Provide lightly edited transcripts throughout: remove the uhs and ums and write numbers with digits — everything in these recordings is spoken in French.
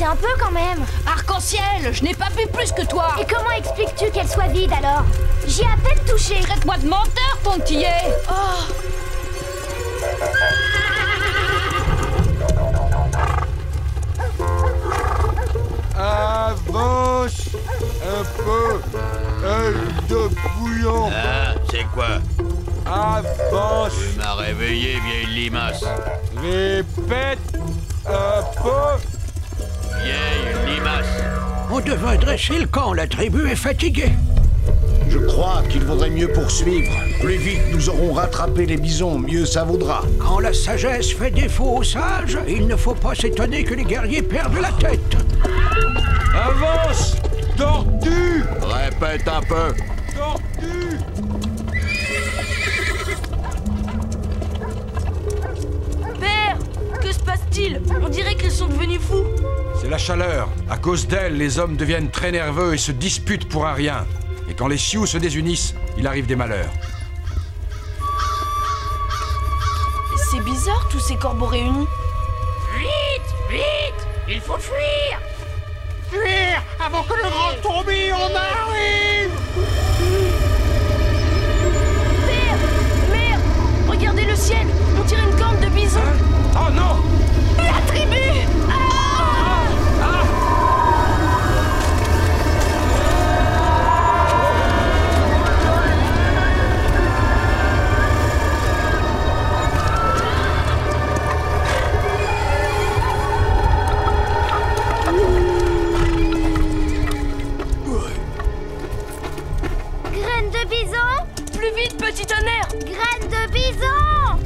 Un peu quand même. Arc-en-ciel, je n'ai pas bu plus que toi. Et comment expliques-tu qu'elle soit vide alors? J'y ai à peine touché. Traite-moi de menteur, Pontillé. Oh. Avance un peu, œil de bouillon. Ah, c'est quoi? Avance. Tu m'as réveillé, vieille limace. Répète un peu. Vieille limace. On devrait dresser le camp, la tribu est fatiguée. Je crois qu'il vaudrait mieux poursuivre. Plus vite nous aurons rattrapé les bisons, mieux ça vaudra. Quand la sagesse fait défaut aux sages, il ne faut pas s'étonner que les guerriers perdent la tête. Avance, tortue. Répète un peu. Tortue. Père, que se passe-t-il? On dirait qu'ils sont devenus fous. C'est la chaleur. À cause d'elle, les hommes deviennent très nerveux et se disputent pour un rien. Et quand les Sioux se désunissent, il arrive des malheurs. C'est bizarre, tous ces corbeaux réunis. Vite, vite, il faut fuir. Fuir avant que le grand tourbillon n'arrive. Père, mère, regardez le ciel. On dirait une corne de bison. Oh non! La tribu! Graines de bison? Plus vite, petit tonnerre! Graines de bison!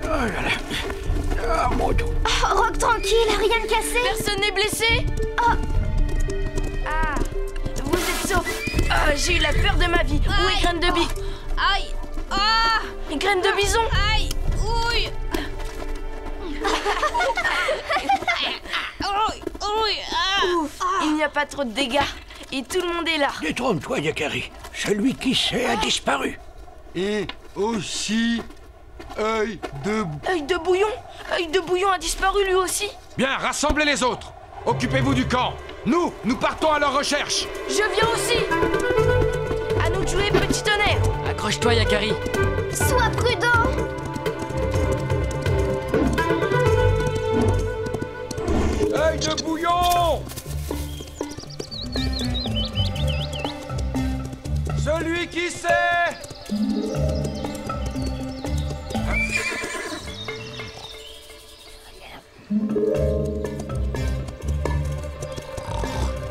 Oh là là. Ah, mon dos. Oh, Rock tranquille, rien de cassé. Personne n'est blessé? Oh. Ah, vous êtes sauf. Ah, j'ai eu la peur de ma vie. Où est Graine de Bison? Aïe! Ah! Graine de Bison? Aïe! Ouille! Ouf! Il n'y a pas trop de dégâts. Et tout le monde est là. Détrompe-toi, Yakari. Celui qui sait a disparu. Et aussi, œil de... Œil de Bouillon? Œil de Bouillon a disparu lui aussi. Bien, rassemblez les autres. Occupez-vous du camp. Nous partons à leur recherche. Je viens aussi. À nous de jouer, petit tonnerre. Accroche-toi, Yakari. Sois prudent. Œil de bouillon! Celui qui sait!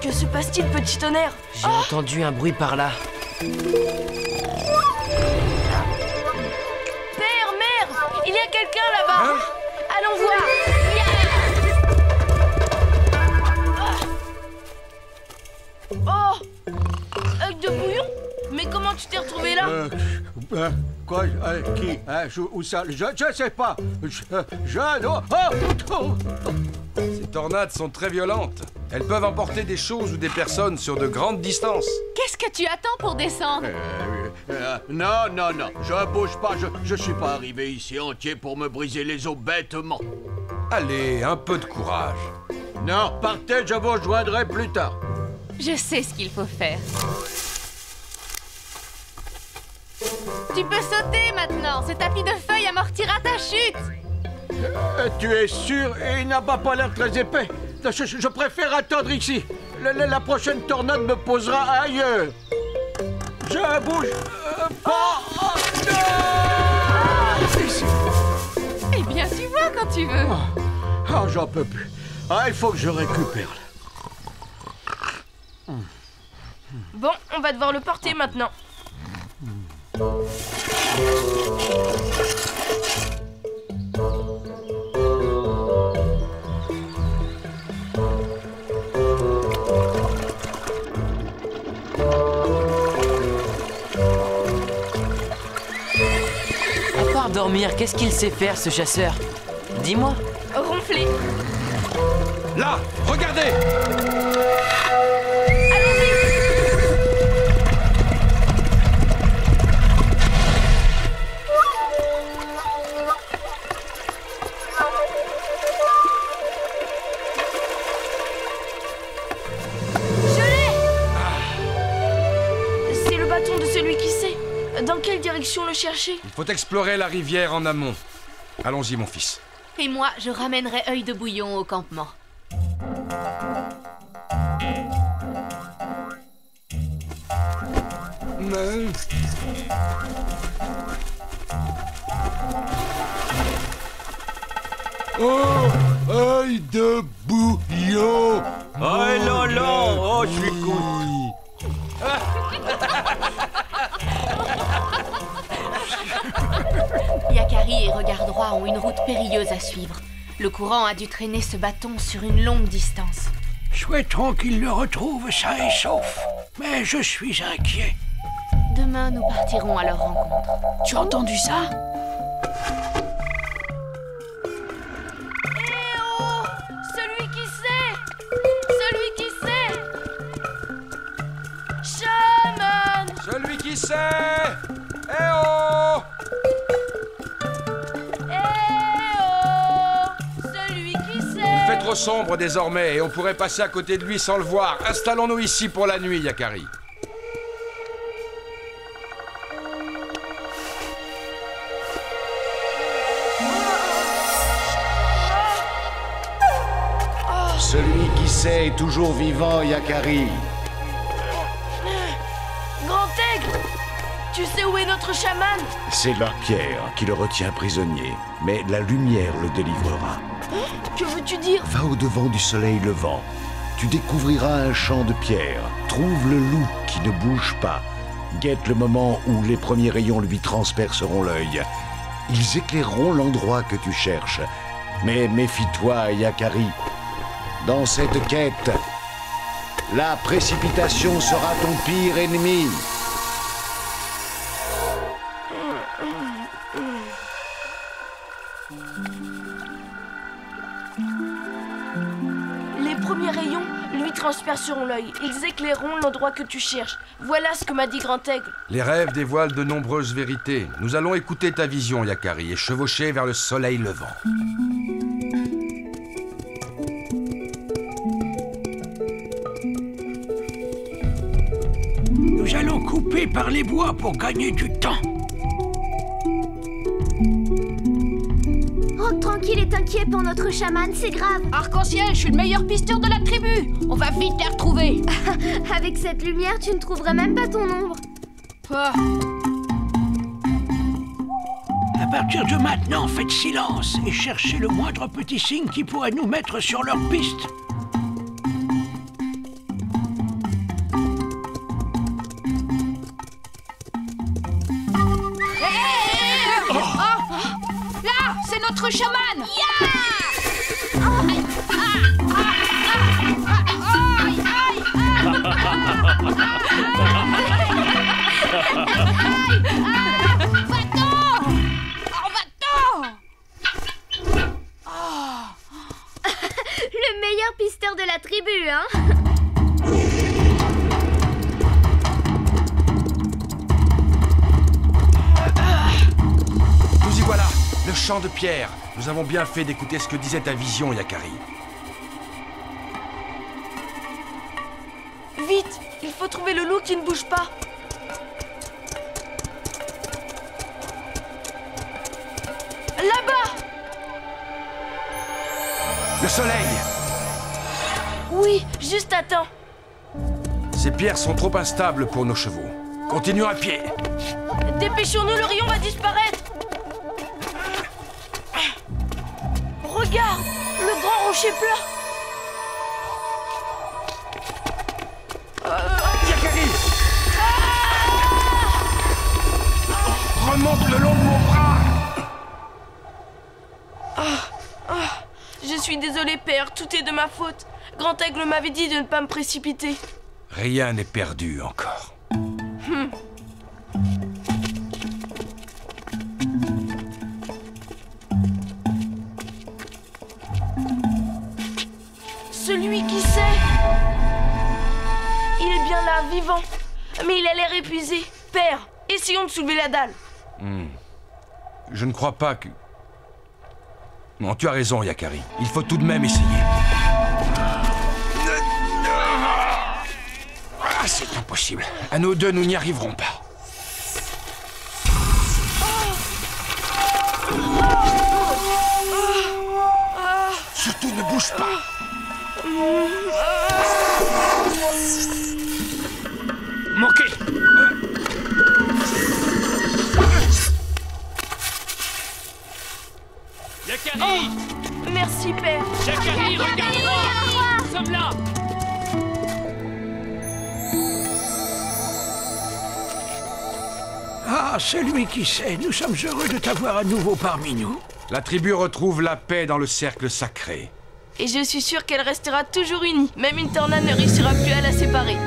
Que se passe-t-il, petit tonnerre? J'ai entendu un bruit par là. Père, mère, il y a quelqu'un là-bas. Hein? Allons voir. Oh, œil de bouillon? Mais comment tu t'es retrouvé là? Quoi? Qui? Où ça? Je sais pas. Non. Oh! Ces tornades sont très violentes. Elles peuvent emporter des choses ou des personnes sur de grandes distances. Qu'est-ce que tu attends pour descendre? Non, je bouge pas, je suis pas arrivé ici entier pour me briser les os bêtement. Allez, un peu de courage. Non, partez, je vous rejoindrai plus tard. Je sais ce qu'il faut faire. Tu peux sauter maintenant. Ce tapis de feuilles amortira ta chute. Tu es sûr? Il n'a pas l'air très épais. Je préfère attendre ici. La prochaine tornade me posera ailleurs. Je bouge pas. Eh bien, tu vois quand tu veux. Ah, j'en peux plus. Ah, il faut que je récupère. Bon, on va devoir le porter maintenant. À part dormir, qu'est-ce qu'il sait faire, ce chasseur? Dis-moi. Ronfler. Là, regardez! Dans quelle direction le chercher? Il faut explorer la rivière en amont. Allons-y, mon fils. Et moi, je ramènerai œil de bouillon au campement. Oh, œil de bouillon. Oh non, non. Oh, je suis cool. Yakari et Regard Droit ont une route périlleuse à suivre. Le courant a dû traîner ce bâton sur une longue distance. Souhaitons qu'il le retrouve sain et sauf. Mais je suis inquiet. Demain, nous partirons à leur rencontre. Tu as entendu ça? Eh oh! Celui qui sait! Celui qui sait! Shaman! Celui qui sait! Eh oh! Il fait trop sombre désormais et on pourrait passer à côté de lui sans le voir. Installons-nous ici pour la nuit, Yakari. Celui qui sait est toujours vivant, Yakari. Grand Aigle! Tu sais où est notre chaman? C'est la pierre qui le retient prisonnier, mais la lumière le délivrera. Que veux-tu dire? Va au-devant du soleil levant. Tu découvriras un champ de pierre. Trouve le loup qui ne bouge pas. Guette le moment où les premiers rayons lui transperceront l'œil. Ils éclaireront l'endroit que tu cherches. Mais méfie-toi, Yakari. Dans cette quête, la précipitation sera ton pire ennemi. Les premiers rayons lui transperceront l'œil. Ils éclaireront l'endroit que tu cherches. Voilà ce que m'a dit Grand Aigle. Les rêves dévoilent de nombreuses vérités. Nous allons écouter ta vision, Yakari, et chevaucher vers le soleil levant. Nous allons couper par les bois pour gagner du temps. Rock Tranquille est inquiet pour notre chaman, c'est grave. Arc-en-ciel, je suis le meilleur pisteur de la tribu. On va vite les retrouver. Avec cette lumière, tu ne trouverais même pas ton ombre. À partir de maintenant, faites silence et cherchez le moindre petit signe qui pourrait nous mettre sur leur piste. Là, c'est notre chaman. Le meilleur pisteur de la tribu, hein? Nous y voilà, le champ de pierre. Nous avons bien fait d'écouter ce que disait ta vision, Yakari. Vite! Il faut trouver le loup qui ne bouge pas. Là-bas! Le soleil! Oui, juste à temps. Ces pierres sont trop instables pour nos chevaux. Continuons à pied. Dépêchons-nous, le rayon va disparaître. Regarde, le grand rocher plat. Yakari! Remonte le long de mon bras! Je suis désolé, père, tout est de ma faute. Grand Aigle m'avait dit de ne pas me précipiter. Rien n'est perdu encore. Celui qui sait. Il est bien là, vivant. Mais il a l'air épuisé. Père, essayons de soulever la dalle. Je ne crois pas que... Non, tu as raison, Yakari. Il faut tout de même essayer. Ah, c'est impossible. À nous deux, nous n'y arriverons pas. Surtout ne bouge pas. Manqué. Yakari! Merci, père. Yakari, regarde-moi! Nous sommes là! Ah, celui qui sait, nous sommes heureux de t'avoir à nouveau parmi nous. La tribu retrouve la paix dans le cercle sacré. Et je suis sûre qu'elle restera toujours unie. Même une tornade ne réussira plus à la séparer.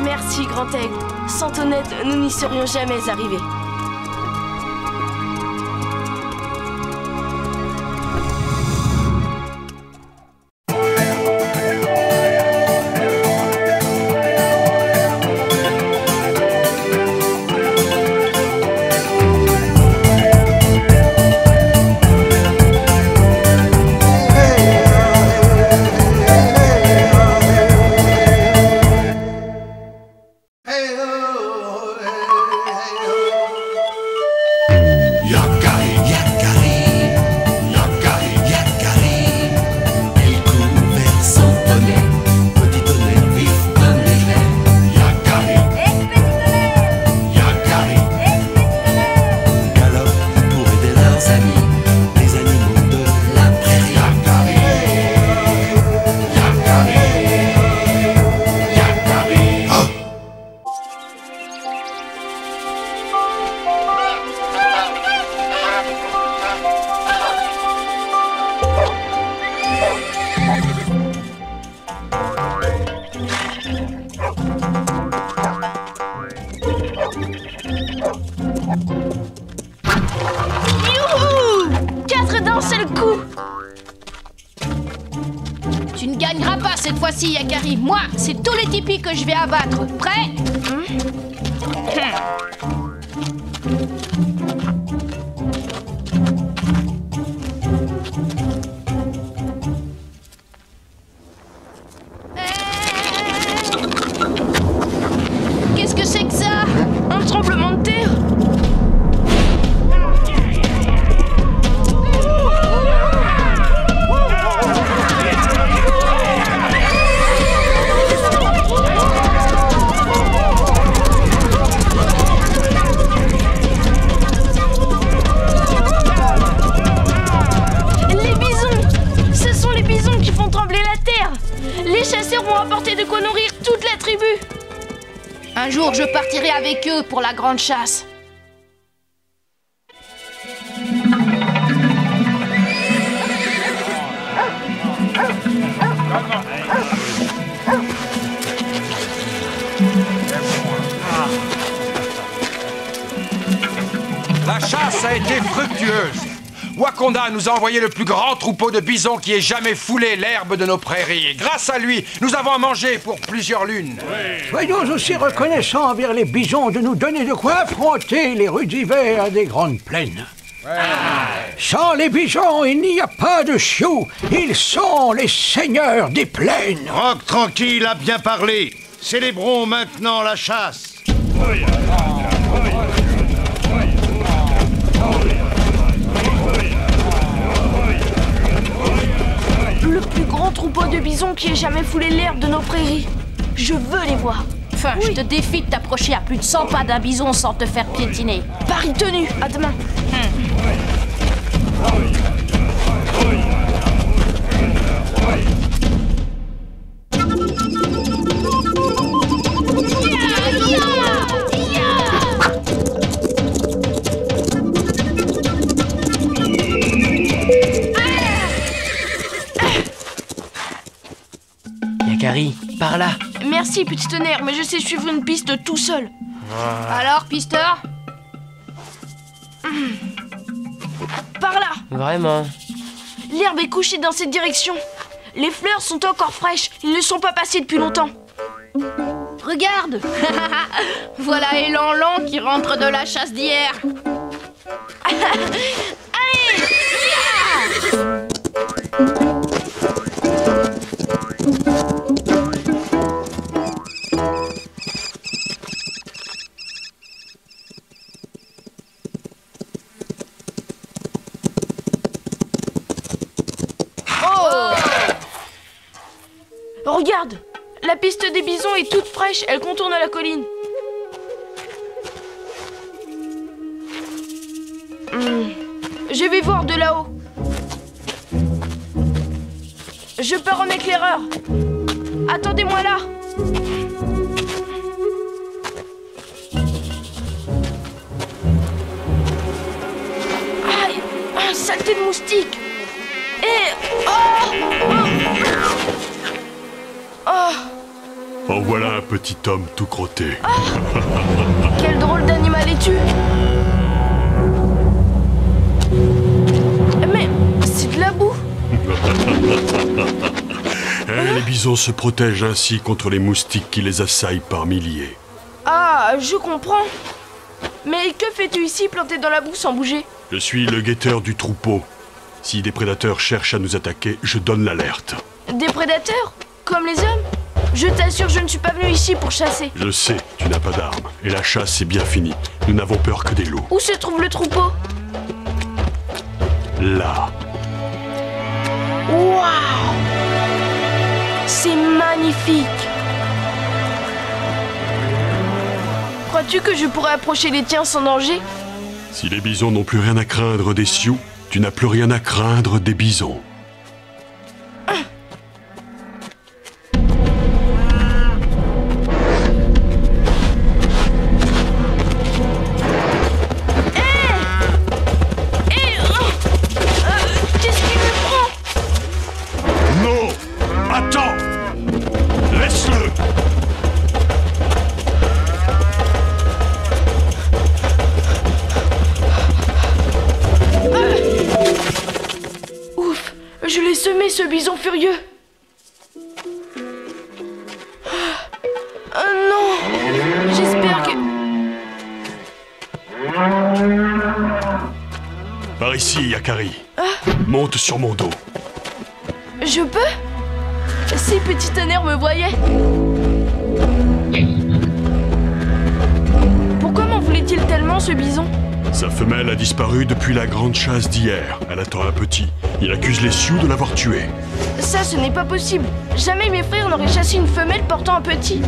Merci, Grand Aigle. Sans ton aide, nous n'y serions jamais arrivés. Youhou! 4 d'un seul coup! Tu ne gagneras pas cette fois-ci, Yakari. Moi, c'est tous les tipis que je vais abattre. Prêt? Qu'est-ce que c'est que ça? Un tremblement de terre? Les bisons! Ce sont les bisons qui font trembler la terre! Les chasseurs vont apporter de quoi nourrir toute la tribu! Un jour, je partirai avec eux pour la grande chasse. La chasse a été fructueuse. Wakonda nous a envoyé le plus grand troupeau de bisons qui ait jamais foulé l'herbe de nos prairies. Et grâce à lui, nous avons à manger pour plusieurs lunes. Soyons aussi reconnaissants envers les bisons de nous donner de quoi affronter les rudes hivers des grandes plaines. Sans les bisons, il n'y a pas de chioux. Ils sont les seigneurs des plaines. Rock tranquille a bien parlé. Célébrons maintenant la chasse. Le plus grand troupeau de bisons qui ait jamais foulé l'herbe de nos prairies. Je veux les voir. Enfin, je te défie de t'approcher à plus de 100 pas d'un bison sans te faire piétiner. Pari tenu, à demain. Yakari, par là. Merci, petit tonnerre, mais je sais suivre une piste tout seul. Alors, pisteur? Par là. Vraiment? L'herbe est couchée dans cette direction. Les fleurs sont encore fraîches. Ils ne sont pas passés depuis longtemps. Regarde. Voilà Élan Lent qui rentre de la chasse d'hier. Allez, regarde, la piste des bisons est toute fraîche, elle contourne la colline. Je vais voir de là-haut. Je pars en éclaireur. Attendez-moi là. Aïe, un saleté de moustique. Et... En voilà un petit homme tout crotté. Quel drôle d'animal es-tu? Mais c'est de la boue. Les bisons se protègent ainsi contre les moustiques qui les assaillent par milliers. Ah, je comprends. Mais que fais-tu ici planté dans la boue sans bouger? Je suis le guetteur du troupeau. Si des prédateurs cherchent à nous attaquer, je donne l'alerte. Des prédateurs? Comme les hommes? Je t'assure, je ne suis pas venu ici pour chasser. Je sais, tu n'as pas d'armes. Et la chasse est bien finie. Nous n'avons peur que des loups. Où se trouve le troupeau? Là. Waouh! C'est magnifique! Crois-tu que je pourrais approcher les tiens sans danger? Si les bisons n'ont plus rien à craindre des sioux, tu n'as plus rien à craindre des bisons. Ce bison furieux. Oh non. J'espère que... Par ici, Yakari. Monte sur mon dos. Je peux? Si Petit Tonnerre me voyait. Pourquoi m'en voulait-il tellement, ce bison? Sa femelle a disparu depuis la grande chasse d'hier. Elle attend un petit. Il accuse les sioux de l'avoir tué. Ça, ce n'est pas possible. Jamais mes frères n'auraient chassé une femelle portant un petit.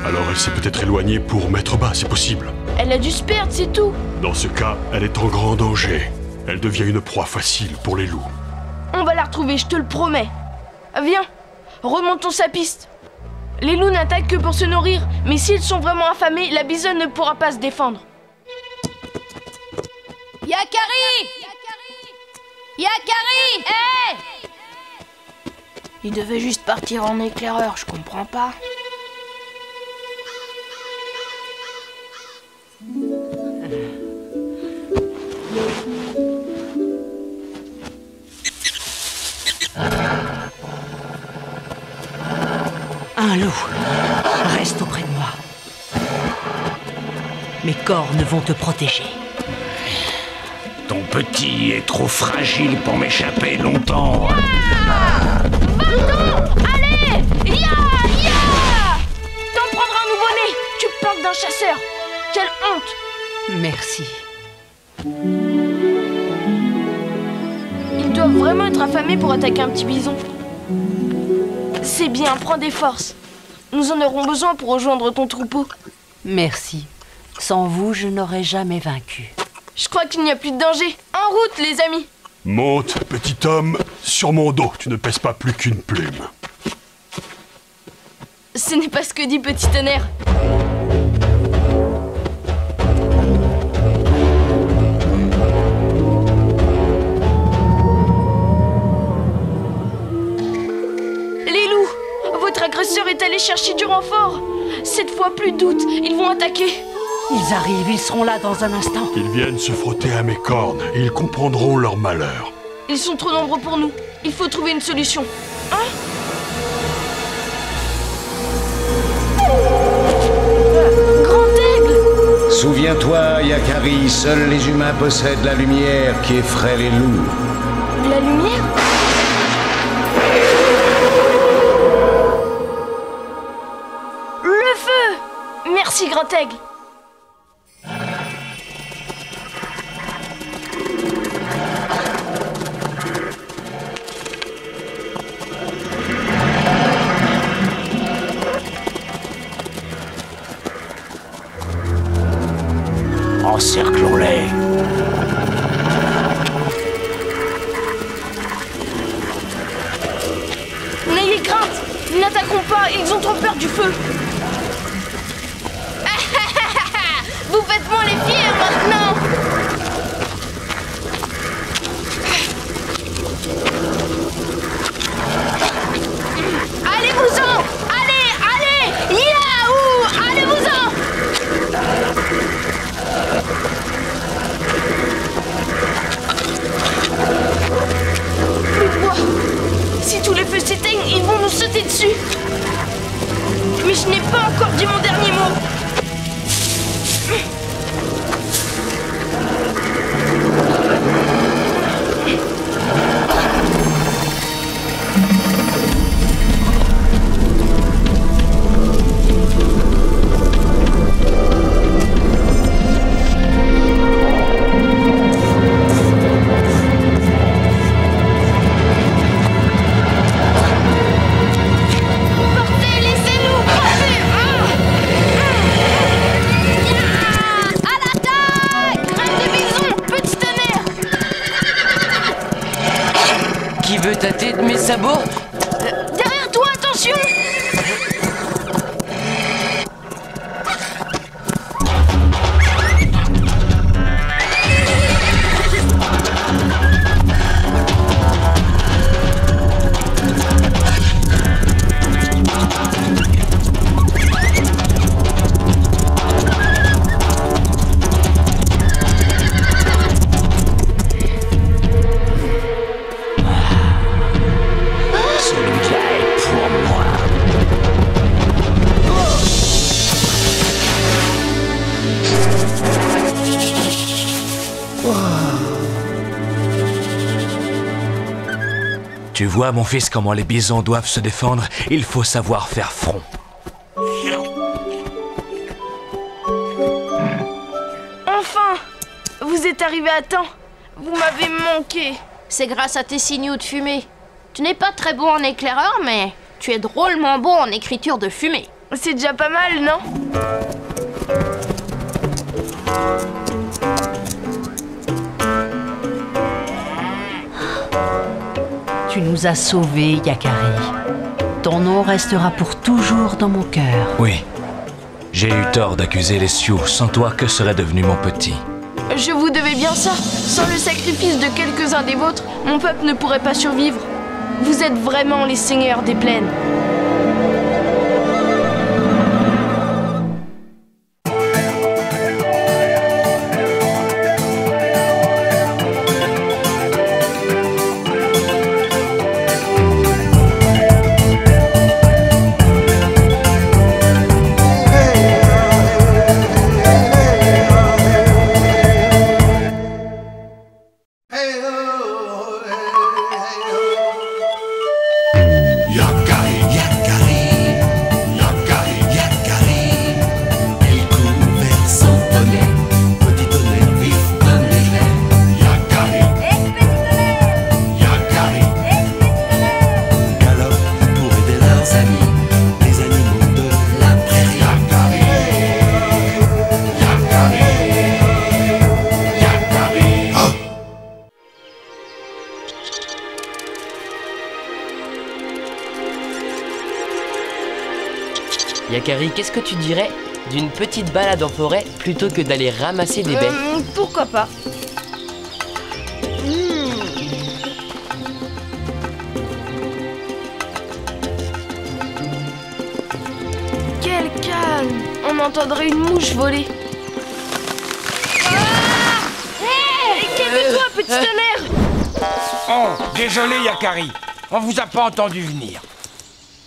Alors elle s'est peut-être éloignée pour mettre bas, c'est possible. Elle a dû se perdre, c'est tout. Dans ce cas, elle est en grand danger. Elle devient une proie facile pour les loups. On va la retrouver, je te le promets. Viens, remontons sa piste. Les loups n'attaquent que pour se nourrir, mais s'ils sont vraiment affamés, la bisonne ne pourra pas se défendre. Yakari! Yakari! Hé! Il devait juste partir en éclaireur, je comprends pas. Un loup, reste auprès de moi. Mes cornes vont te protéger. Ton petit est trop fragile pour m'échapper longtemps. Pardon! Allez! Ya! T'en prendras un nouveau-né! Tu plantes d'un chasseur! Quelle honte! Merci. Ils doivent vraiment être affamé pour attaquer un petit bison. C'est bien, prends des forces. Nous en aurons besoin pour rejoindre ton troupeau. Merci. Sans vous, je n'aurais jamais vaincu. Je crois qu'il n'y a plus de danger. En route, les amis. Monte, petit homme, sur mon dos. Tu ne pèses pas plus qu'une plume. Ce n'est pas ce que dit Petit Tonnerre. Les loups, votre agresseur est allé chercher du renfort. Cette fois, plus de doute, ils vont attaquer. Ils arrivent, ils seront là dans un instant. Ils viennent se frotter à mes cornes et ils comprendront leur malheur. Ils sont trop nombreux pour nous. Il faut trouver une solution. Hein? Grand aigle! Souviens-toi, Yakari, seuls les humains possèdent la lumière qui effraie les loups. La lumière? Le feu! Merci, Grand aigle. Encerclons-les. N'ayez crainte! N'attaquons pas, ils ont trop peur du feu. Vous faites moins les fiers maintenant. Allez-vous-en! Allez! Yahoo! Allez-vous-en! Plus de bois. Si tous les feux s'éteignent, ils vont nous sauter dessus. Mais je n'ai pas encore dit mon dernier mot. Tâter de mes sabots? Derrière toi, attention! Tu vois, mon fils, comment les bisons doivent se défendre? Il faut savoir faire front. Enfin! Vous êtes arrivé à temps. Vous m'avez manqué. C'est grâce à tes signaux de fumée. Tu n'es pas très bon en éclaireur, mais tu es drôlement bon en écriture de fumée. C'est déjà pas mal, non? Tu nous as sauvés, Yakari. Ton nom restera pour toujours dans mon cœur. Oui. J'ai eu tort d'accuser les Sioux. Sans toi, que serait devenu mon petit? Je vous devais bien ça. Sans le sacrifice de quelques-uns des vôtres, mon peuple ne pourrait pas survivre. Vous êtes vraiment les seigneurs des plaines. Yakari, ses amis, les animaux de la prairie. Yakari, qu'est-ce que tu dirais d'une petite balade en forêt plutôt que d'aller ramasser des baies? Pourquoi pas? Quel calme! On entendrait une mouche voler. Hé! Calme-toi, petit tonnerre! Oh, désolé Yakari, on vous a pas entendu venir.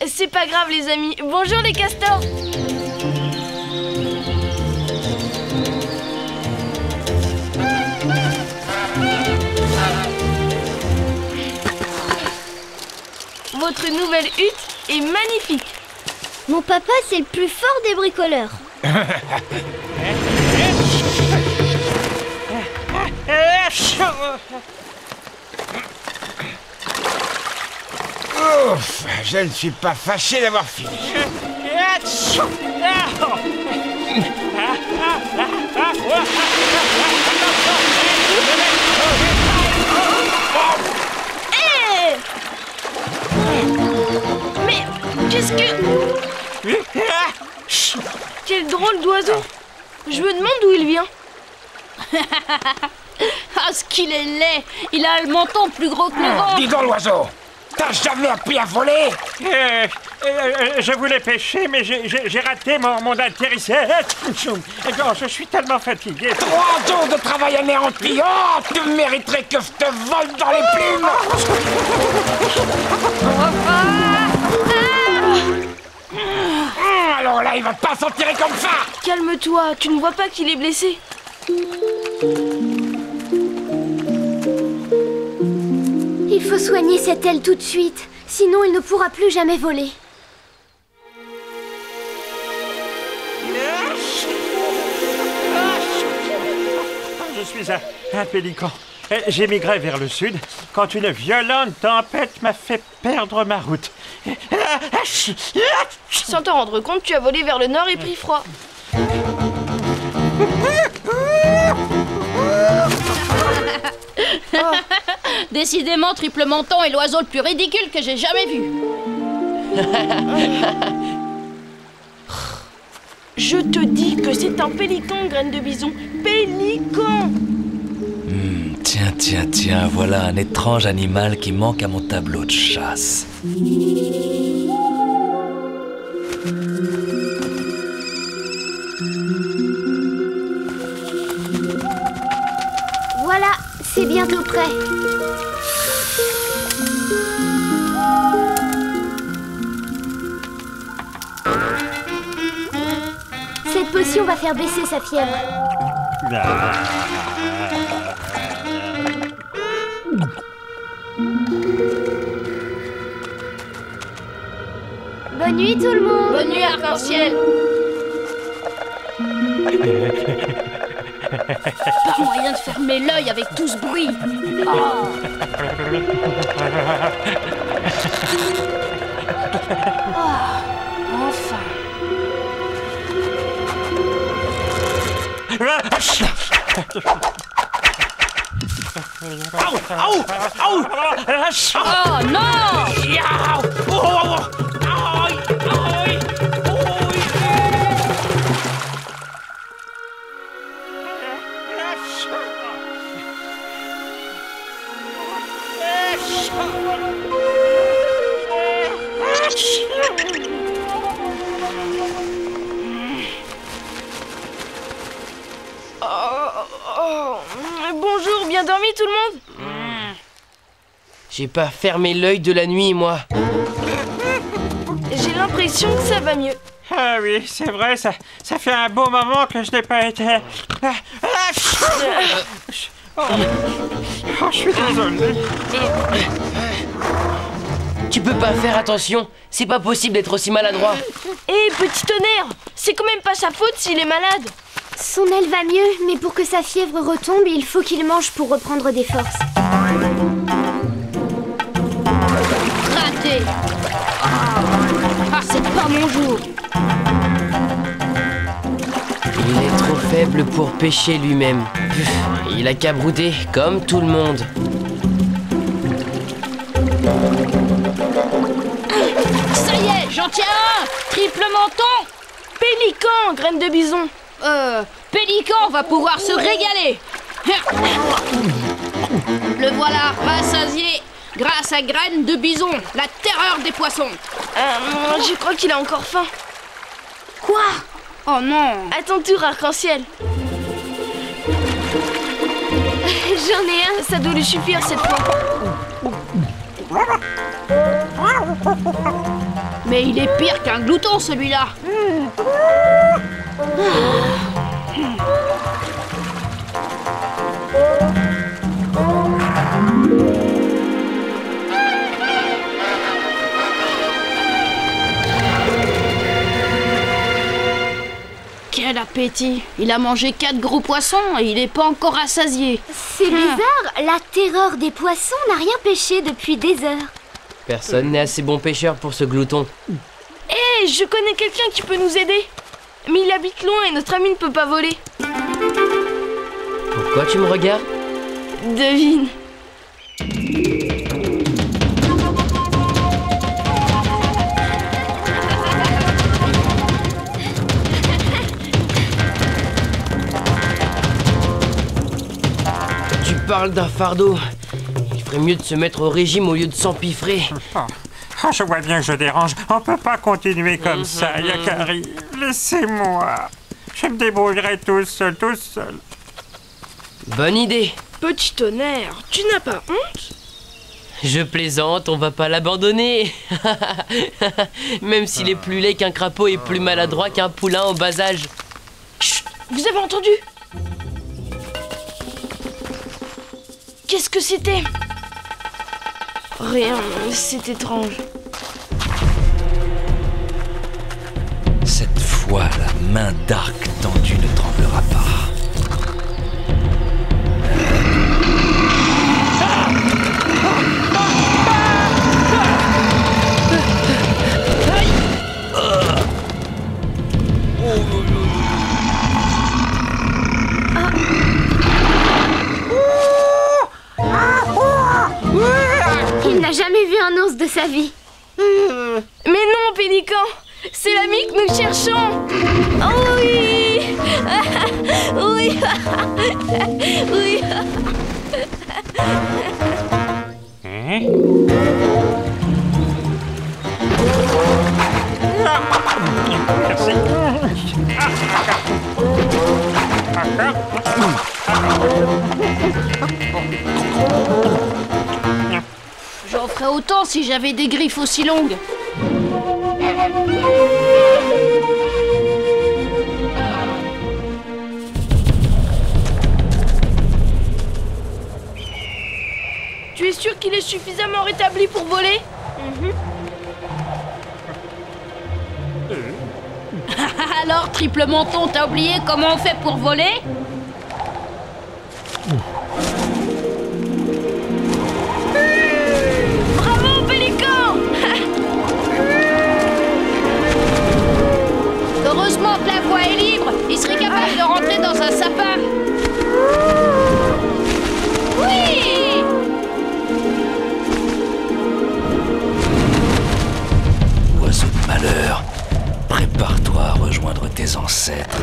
C'est pas grave les amis. Bonjour les castors. Votre nouvelle hutte est magnifique. Mon papa, c'est le plus fort des bricoleurs. Ouf, je ne suis pas fâché d'avoir fini. Hey! Mais qu'est-ce que... Quel drôle d'oiseau! Je me demande d'où il vient. Ah, ce qu'il est laid! Il a le menton plus gros que le ventre! Dis donc l'oiseau! T'as jamais appris à voler? Je voulais pêcher, mais j'ai raté mon atterrissage. Je suis tellement fatigué. 3 jours de travail anéanti! Oh, tu mériterais que je te vole dans les plumes! Alors là, il va pas s'en tirer comme ça! Calme-toi, tu ne vois pas qu'il est blessé. Il faut soigner cette aile tout de suite, sinon il ne pourra plus jamais voler. Je suis un pélican. J'ai migré vers le sud quand une violente tempête m'a fait perdre ma route. Sans t'en rendre compte, tu as volé vers le nord et pris froid. Décidément, Triple Menton est l'oiseau le plus ridicule que j'ai jamais vu. Je te dis que c'est un pélican, graine de bison. Pélican! Tiens, voilà un étrange animal qui manque à mon tableau de chasse. Voilà, c'est bientôt prêt. Cette potion va faire baisser sa fièvre. Bonne nuit tout le monde. Bonne nuit, arc-en-ciel. Pas moyen de fermer l'œil avec tout ce bruit. Oh. Oh, enfin. Oh non! Bonjour, bien dormi tout le monde? J'ai pas fermé l'œil de la nuit, moi. J'ai l'impression que ça va mieux. Ah oui, c'est vrai, ça fait un beau moment que je n'ai pas été... je suis désolé. Tu peux pas faire attention. C'est pas possible d'être aussi maladroit. Hé, petit tonnerre, c'est quand même pas sa faute s'il est malade. Son aile va mieux, mais pour que sa fièvre retombe, il faut qu'il mange pour reprendre des forces. Raté. pas mon jour. Il est trop faible pour pêcher lui-même. Il a qu'à brouter comme tout le monde. Ça y est, j'en tiens un. Triple menton. Pélican, graine de bison. Pélican va pouvoir se régaler. Le voilà rassasié grâce à graine de bison, la terreur des poissons. Je crois qu'il a encore faim. Quoi? Oh non. À ton tour, arc-en-ciel. J'en ai un, ça doit lui suffire cette fois. Mais il est pire qu'un glouton, celui-là. Quel appétit! Il a mangé 4 gros poissons et il n'est pas encore rassasié. C'est bizarre, la terreur des poissons n'a rien pêché depuis des heures. Personne n'est assez bon pêcheur pour ce glouton. Hé, je connais quelqu'un qui peut nous aider. Mais il habite loin et notre ami ne peut pas voler. Pourquoi tu me regardes? Devine. Tu parles d'un fardeau. Il ferait mieux de se mettre au régime au lieu de s'empiffrer. Je vois bien que je dérange. On peut pas continuer comme ça, Yakari. Laissez-moi. Je me débrouillerai tout seul. Bonne idée. Petit tonnerre, tu n'as pas honte? Je plaisante, on va pas l'abandonner. Même s'il est plus laid qu'un crapaud et plus maladroit qu'un poulain au bas âge. Chut, vous avez entendu? Qu'est-ce que c'était? Rien, c'est étrange. Cette fois, la main d'Arc tendue ne tremblera pas. Il n'a jamais vu un ours de sa vie. Mais non, Pélican, c'est l'ami que nous cherchons. Oh oui. Oui. Oui. Merci. J'en ferais autant si j'avais des griffes aussi longues. Tu es sûr qu'il est suffisamment rétabli pour voler? Alors, triple menton, t'as oublié comment on fait pour voler? Bravo, Pélican. Heureusement que la voie est libre, il serait capable de rentrer dans un sapin. Oui! Oiseau de malheur, prépare-toi à rejoindre tes ancêtres.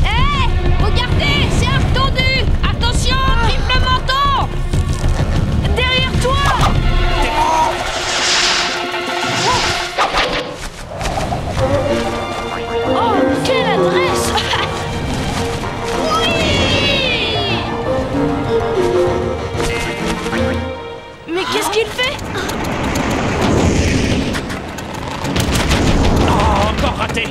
Hé! Regardez, c'est arc tendu! Attention, triple menton! Derrière toi! Oh, quelle adresse! Mais qu'est-ce qu'il fait? Oh, encore raté.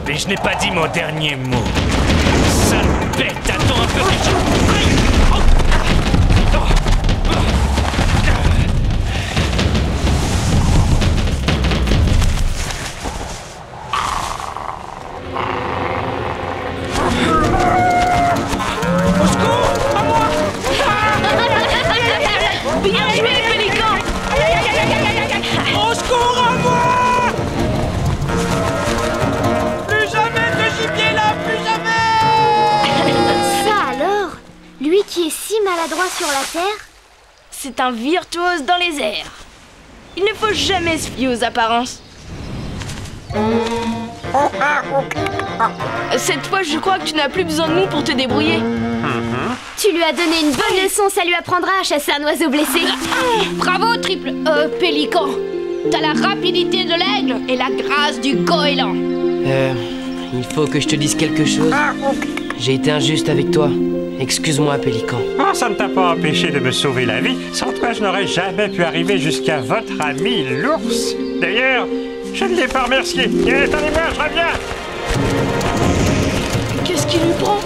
Mais je n'ai pas dit mon dernier mot. Sale bête, attends un peu que je... Aïe. Oh. Oh. Au secours! À moi! Lui qui est si maladroit sur la terre? C'est un virtuose dans les airs. Il ne faut jamais se fier aux apparences. Cette fois, je crois que tu n'as plus besoin de nous pour te débrouiller. Tu lui as donné une bonne leçon, ça lui apprendra à chasser un oiseau blessé. Bravo, Pélican. T'as la rapidité de l'aigle et la grâce du goéland. Il faut que je te dise quelque chose. J'ai été injuste avec toi. Excuse-moi, Pélican. Oh, ça ne t'a pas empêché de me sauver la vie. Sans toi, je n'aurais jamais pu arriver jusqu'à votre ami l'ours. D'ailleurs, je ne l'ai pas remercié. Attendez-moi, je reviens. Qu'est-ce qui lui prend?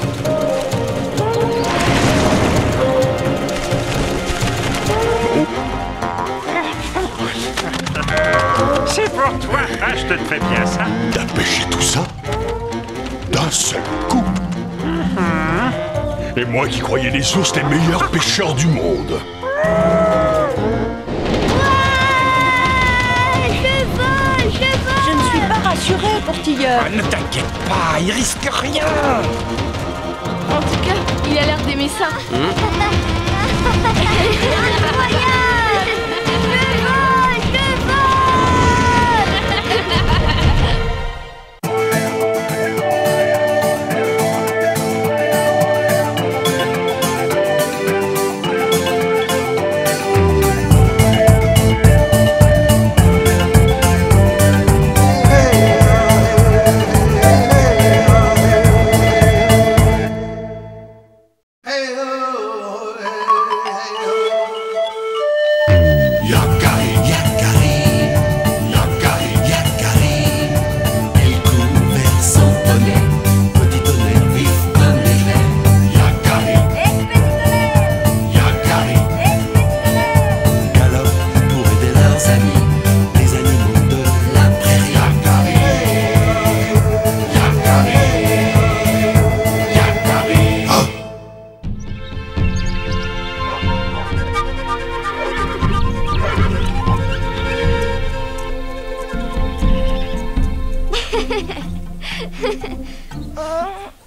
C'est pour toi, hein, je te ferai bien ça. T'as pêché tout ça d'un seul coup. Et moi qui croyais les ours les meilleurs pêcheurs du monde. Je ne suis pas rassurée, portilleur. Ne t'inquiète pas, il risque rien. En tout cas, il a l'air d'aimer ça.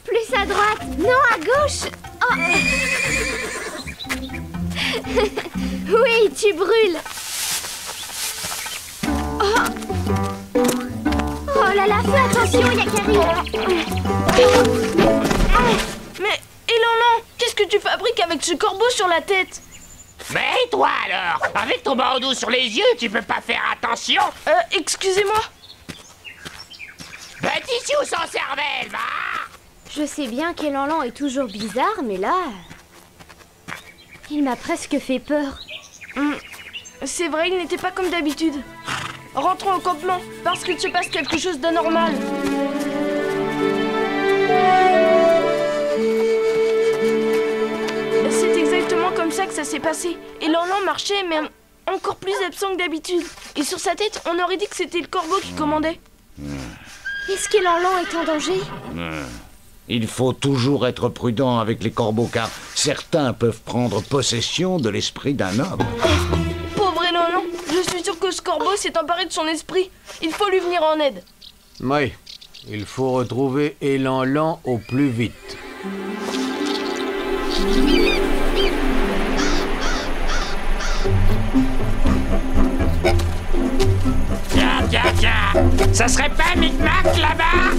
Plus à droite, non à gauche. Oh. Oui, tu brûles. Oh là là, fais attention, Yakari. Mais, Élan, qu'est-ce que tu fabriques avec ce corbeau sur la tête? Mais toi alors, avec ton bandeau sur les yeux, tu peux pas faire attention? Excusez-moi. Petit Sioux sans cervelle, va! Je sais bien qu'Élan est toujours bizarre, mais là... il m'a presque fait peur. C'est vrai, il n'était pas comme d'habitude. Rentrons au campement, parce qu'il se passe quelque chose d'anormal. C'est exactement comme ça que ça s'est passé. Élan marchait, mais encore plus absent que d'habitude. Et sur sa tête, on aurait dit que c'était le corbeau qui commandait. Est-ce qu'Élan est en danger? Il faut toujours être prudent avec les corbeaux, car certains peuvent prendre possession de l'esprit d'un homme. Pauvre Élan, je suis sûr que ce corbeau s'est emparé de son esprit. Il faut lui venir en aide. Oui, il faut retrouver Élan au plus vite. Tiens, ça serait pas Micmac là-bas?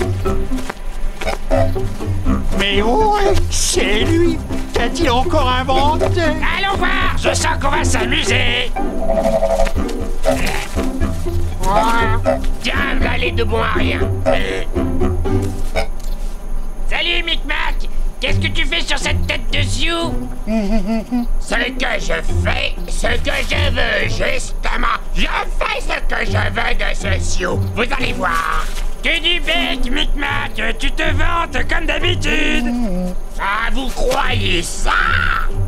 Mais ouais, c'est lui. Qu'a-t-il encore inventé? Allons voir, je sens qu'on va s'amuser. Tiens, là les deux bons à rien. Salut Micmac, qu'est-ce que tu fais sur cette tête de Sioux? Ce que je fais, ce que je veux, justement. Je fais ce que je veux de ce Sioux. Vous allez voir. Que du bec, Micmac, tu te vantes comme d'habitude. Ah, vous croyez ça?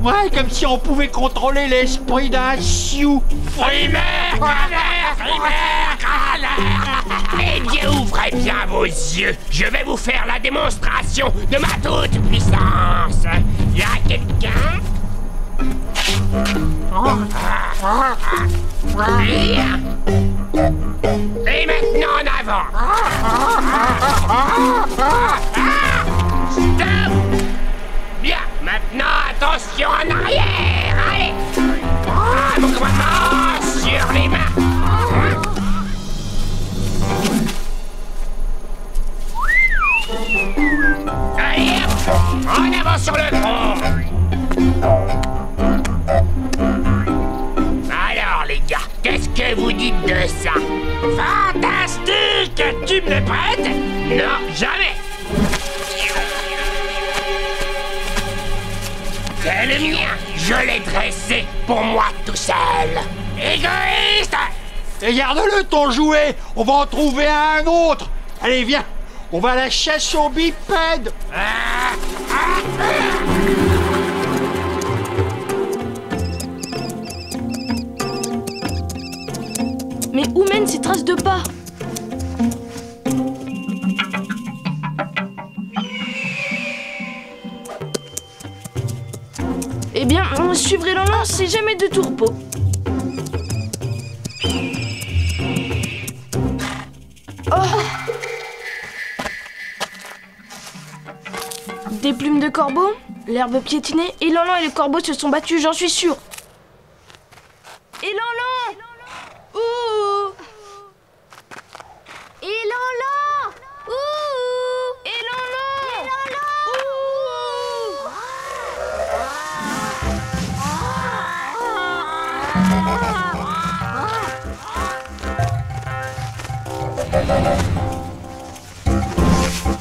Ouais, comme si on pouvait contrôler l'esprit d'un Sioux. Frimer, Eh bien, ouvrez bien vos yeux. Je vais vous faire la démonstration de ma toute-puissance. Y a quelqu'un? Et maintenant en avant. Stop! Bien, maintenant attention. En arrière, allez. Mon commandement, sur les mains. Allez, en avant sur le front. Alors les gars, qu'est-ce que vous dites de ça? Fantastique! Tu me prêtes? Non, jamais! C'est le mien! Je l'ai dressé pour moi tout seul! Égoïste! Et garde-le ton jouet! On va en trouver un autre! Allez, viens! On va à la chasse aux bipèdes! Mais où mènent ces traces de pas? Eh bien, suivre Élan-Lan, c'est jamais de tout repos. Oh! Des plumes de corbeau, l'herbe piétinée, Élan-Lan et le corbeau se sont battus, j'en suis sûre. Élan-Lan! Ouh! Élan-Lan! Ouh! Élan-Lan!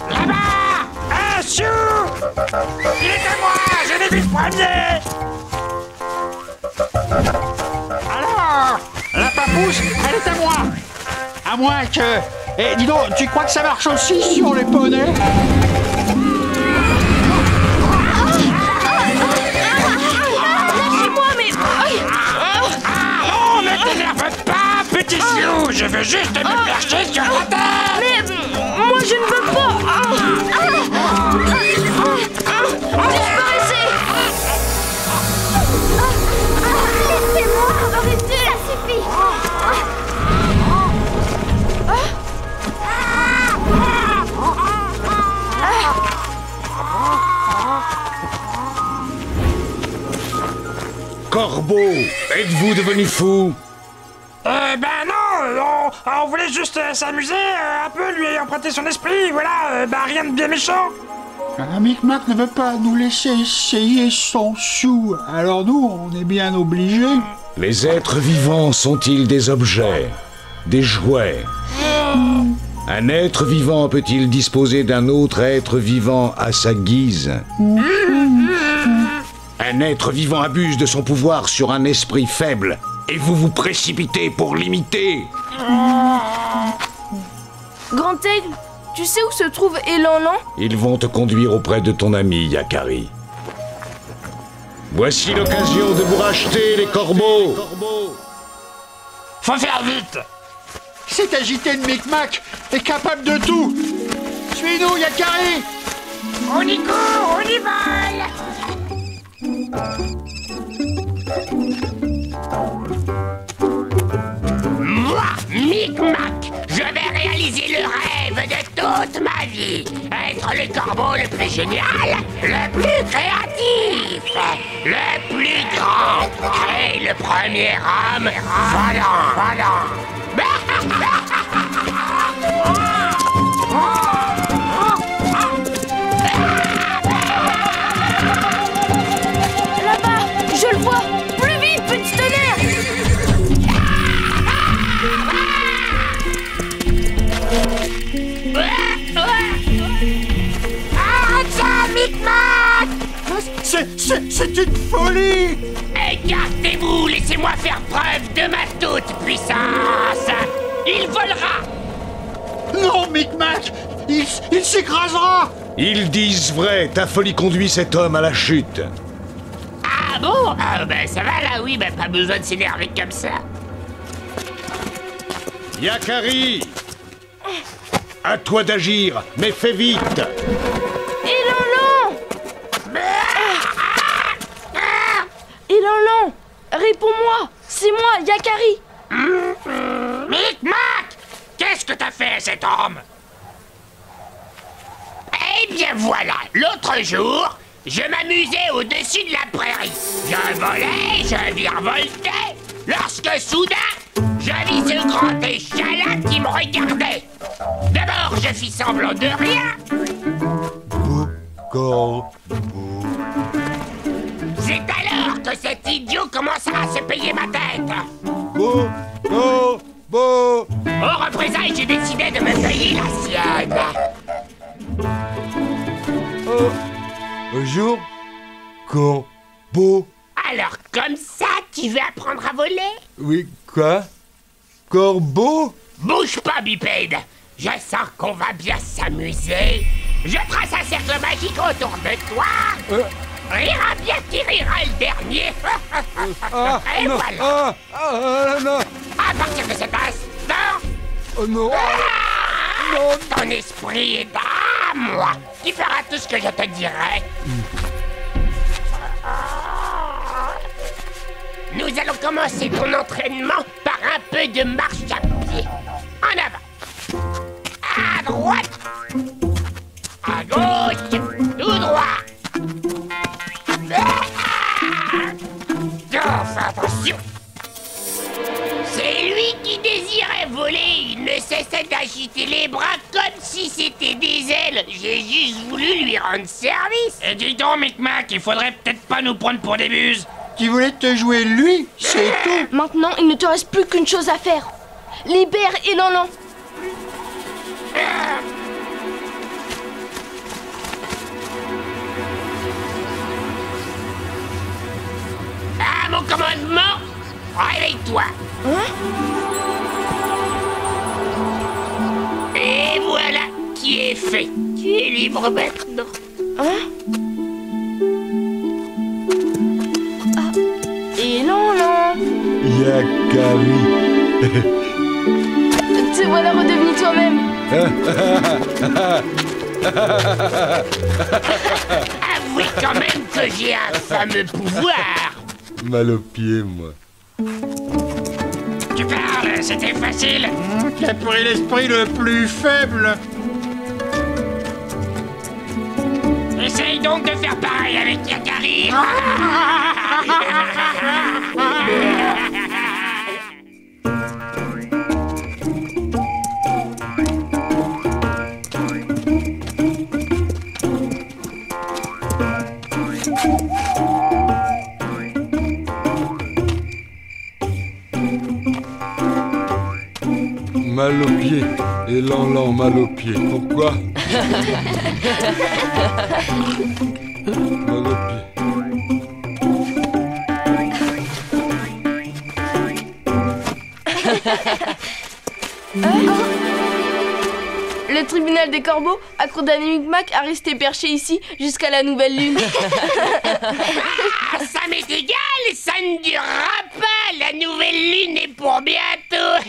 Là-bas! Un chou! Il est à moi! Je l'ai vu le premier! Alors, la papousse, elle est à moi. À moins que... Eh, dis donc, tu crois que ça marche aussi sur les poneys? Lâchez-moi, mais... Oh, ne t'énerve pas, petit Sioux! Je veux juste me percher sur la tête! Mais... moi, je ne veux pas! Disparaissez! Laissez-moi! Arrêtez! Ça suffit! Corbeau, êtes-vous devenu fou? Ben non, on voulait juste s'amuser, un peu lui emprunter son esprit, voilà, rien de bien méchant. Micmac ne veut pas nous laisser essayer son chou, alors nous, on est bien obligés. Les êtres vivants sont-ils des objets? Des jouets? Un être vivant peut-il disposer d'un autre être vivant à sa guise? Un être vivant abuse de son pouvoir sur un esprit faible, et vous vous précipitez pour l'imiter. Grand Aigle, tu sais où se trouve Élan-Lan? Ils vont te conduire auprès de ton ami, Yakari. Voici l'occasion de vous racheter, les corbeaux. Faut faire vite. Cet agité de Micmac est capable de tout. Suis-nous, Yakari. On y court, on y vole! Moi, Micmac, je vais réaliser le rêve de toute ma vie. Être le corbeau le plus génial, le plus créatif, le plus grand. Créer le premier homme volant. Là-bas, je le vois. Plus vite, petit tonnerre. Arrête ça, Micmac! C'est une folie! Écartez-vous, laissez-moi faire preuve de ma toute-puissance! Il volera! Non, Micmac! Il s'écrasera! Ils disent vrai, ta folie conduit cet homme à la chute. Ah bon? Ah ben ça va là, oui, ben pas besoin de s'énerver comme ça. Yakari! À toi d'agir, mais fais vite! Élan-Lan! Élan-Lan! Réponds-moi! C'est moi, Yakari! Micmac! Qu'est-ce que t'as fait à cet homme? Eh bien voilà, l'autre jour, je m'amusais au-dessus de la la prairie. Je volais, je virevoltais, lorsque soudain, je vis ce grand échalas qui me regardait. D'abord, je fis semblant de rien. C'est alors que cet idiot commença à se payer ma tête. En représailles, j'ai décidé de me payer la sienne. Bonjour, corbeau. Alors, comme ça, tu veux apprendre à voler? Oui, quoi? Corbeau? Bouge pas, bipède. Je sens qu'on va bien s'amuser. Je trace un cercle magique autour de toi. Rira bien qui rira le dernier. Et non, voilà. Non. À partir de cet instant... non. Non. Ton esprit est à moi. Tu feras tout ce que je te dirai. Nous allons commencer ton entraînement par un peu de marche à pied. En avant. À droite. À gauche. Tout droit. Attention. C'est lui qui désirait voler. Il ne cessait d'agiter les bras comme si c'était des ailes. J'ai juste voulu lui rendre service. Et dis donc, Micmac, il faudrait peut-être pas nous prendre pour des buses. Tu voulais te jouer lui, c'est tout. Maintenant, il ne te reste plus qu'une chose à faire. Libère Élan-Lan. À mon commandement, réveille-toi. Et voilà qui est fait. Tu es libre maintenant. Élan-Lan. Yakari. Te voilà redevenu toi-même. Avouez quand même que j'ai un fameux pouvoir. Mal aux pieds, moi. Tu parles, c'était facile. Qui a pris l'esprit le plus faible. Essaye donc de faire pareil avec Yakari. Mal aux pieds. Élan-Lan, mal aux pieds. Pourquoi? Mal aux pieds. Le tribunal des corbeaux a condamné Micmac à rester perché ici jusqu'à la nouvelle lune. Ça m'est égal, ça ne durera pas. La nouvelle lune est pour bientôt.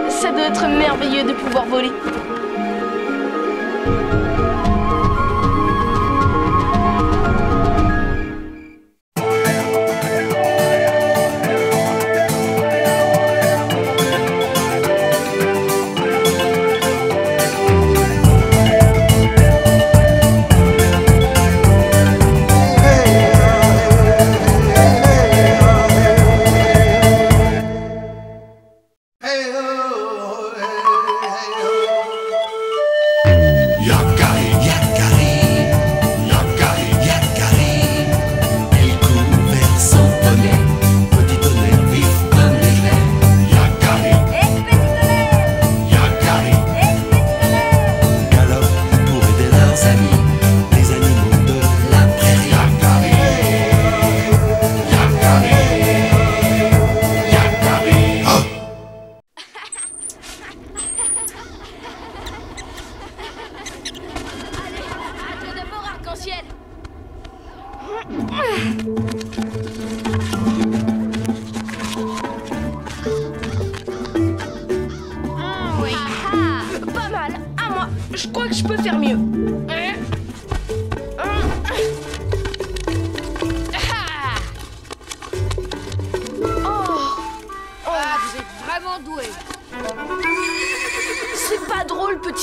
Ça doit être merveilleux de pouvoir voler.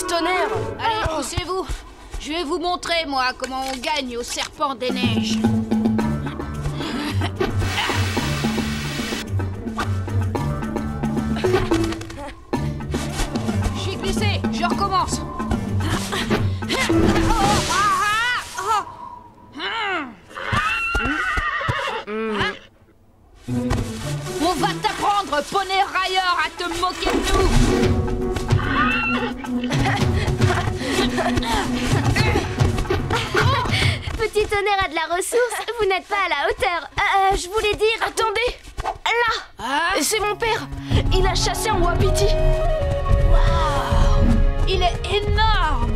tonnerre. Allez, poussez-vous. Je vais vous montrer, moi, comment on gagne au serpent des neiges. Je suis glissé, je recommence. On va t'apprendre, poney railleur, à te moquer de nous. Petit tonnerre a de la ressource, vous n'êtes pas à la hauteur. Je voulais dire... Attendez. Là. C'est mon père. Il a chassé un wapiti. Waouh. Il est énorme.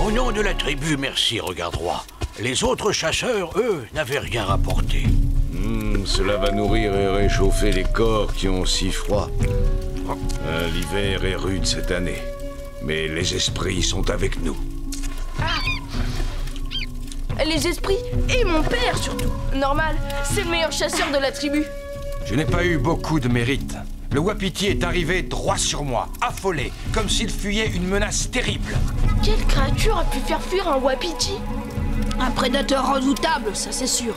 Au nom de la tribu, merci, Regard Droit. Les autres chasseurs, eux, n'avaient rien rapporté. Cela va nourrir et réchauffer les corps qui ont si froid. L'hiver est rude cette année, mais les esprits sont avec nous. Les esprits et mon père surtout. Normal, c'est le meilleur chasseur de la tribu. Je n'ai pas eu beaucoup de mérite. Le wapiti est arrivé droit sur moi, affolé, comme s'il fuyait une menace terrible. Quelle créature a pu faire fuir un wapiti? Un prédateur redoutable, ça c'est sûr.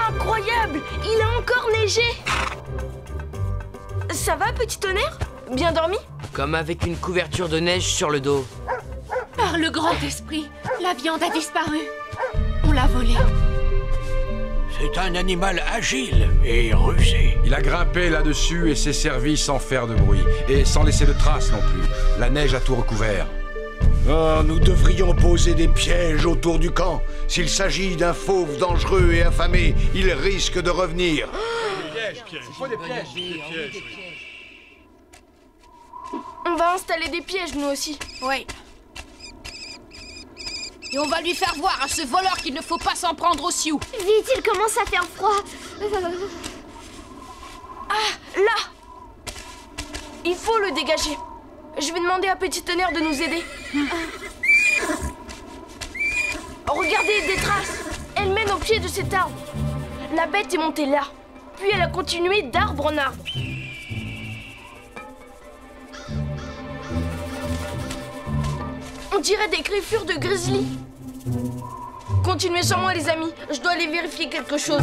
Incroyable! Il a encore neigé! Ça va, petit tonnerre? Bien dormi? Comme avec une couverture de neige sur le dos. Par le grand esprit, la viande a disparu. On l'a volée. C'est un animal agile et rusé. Il a grimpé là-dessus et s'est servi sans faire de bruit. Et sans laisser de traces non plus. La neige a tout recouvert. Oh, nous devrions poser des pièges autour du camp. S'il s'agit d'un fauve dangereux et affamé, il risque de revenir. On va installer des pièges, nous aussi. Oui. Et on va lui faire voir à ce voleur qu'il ne faut pas s'en prendre aux Sioux. Vite, il commence à faire froid. Ah, là! Il faut le dégager. Je vais demander à Petit Tonnerre de nous aider. Regardez, des traces. Elles mènent au pied de cet arbre. La bête est montée là. Puis elle a continué d'arbre en arbre. On dirait des griffures de grizzly. Continuez sans moi, les amis. Je dois aller vérifier quelque chose.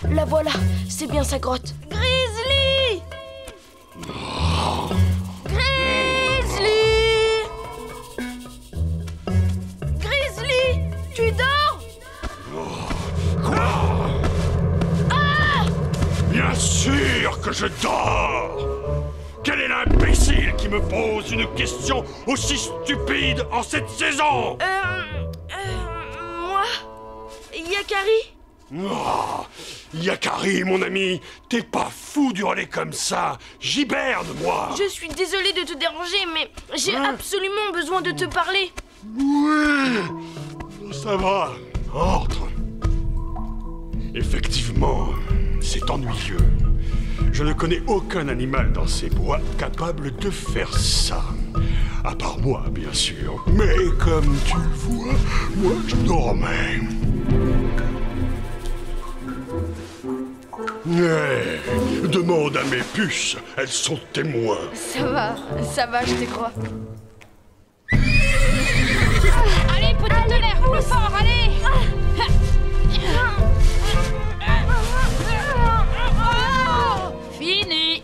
La voilà. C'est bien sa grotte. Grizzly! Grizzly! Grizzly! Tu dors? Bien sûr que je dors! Quel est l'imbécile qui me pose une question aussi stupide en cette saison? Moi? Yakari? Oh, Yakari, mon ami, t'es pas fou d'hurler comme ça. J'hiberne, moi. Je suis désolée de te déranger, mais j'ai absolument besoin de te parler. Oui, ça va. Entre. Effectivement, c'est ennuyeux. Je ne connais aucun animal dans ces bois capable de faire ça. À part moi, bien sûr. Mais comme tu le vois, moi je dormais. Demande à mes puces, elles sont témoins. Ça va, je te crois. Allez, petit tonnerre, plus fort, allez! Fini!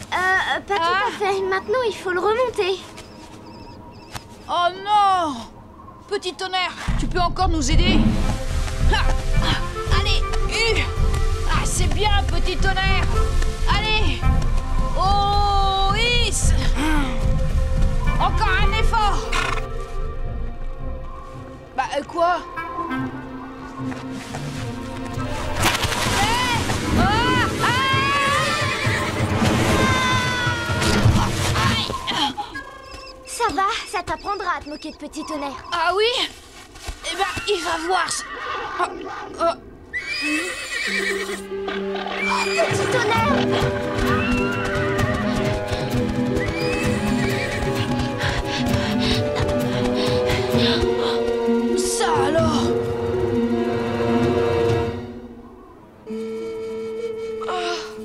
Pas tout à fait. Maintenant, il faut le remonter. Oh non! Petit tonnerre, tu peux encore nous aider? Allez! Ah, c'est bien, petit tonnerre! Allez! Oh, Is! Encore un effort! Bah, quoi? moquer de Petit Tonnerre. Ah oui? Eh ben, il va voir. Petit Tonnerre! Ça alors?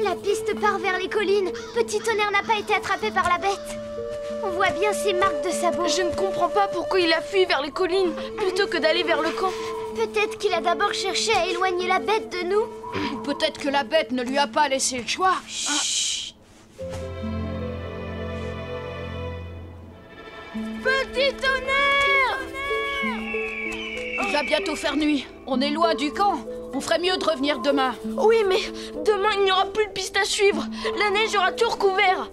La piste part vers les collines. Petit Tonnerre n'a pas été attrapé par la bête. On voit bien ses marques de sabots. Je ne comprends pas pourquoi il a fui vers les collines plutôt que d'aller vers le camp. Peut-être qu'il a d'abord cherché à éloigner la bête de nous. Ou peut-être que la bête ne lui a pas laissé le choix. Chut. Petit Tonnerre! Il va bientôt faire nuit. On est loin du camp. On ferait mieux de revenir demain. Oui, mais demain, il n'y aura plus de piste à suivre. La neige aura tout recouvert.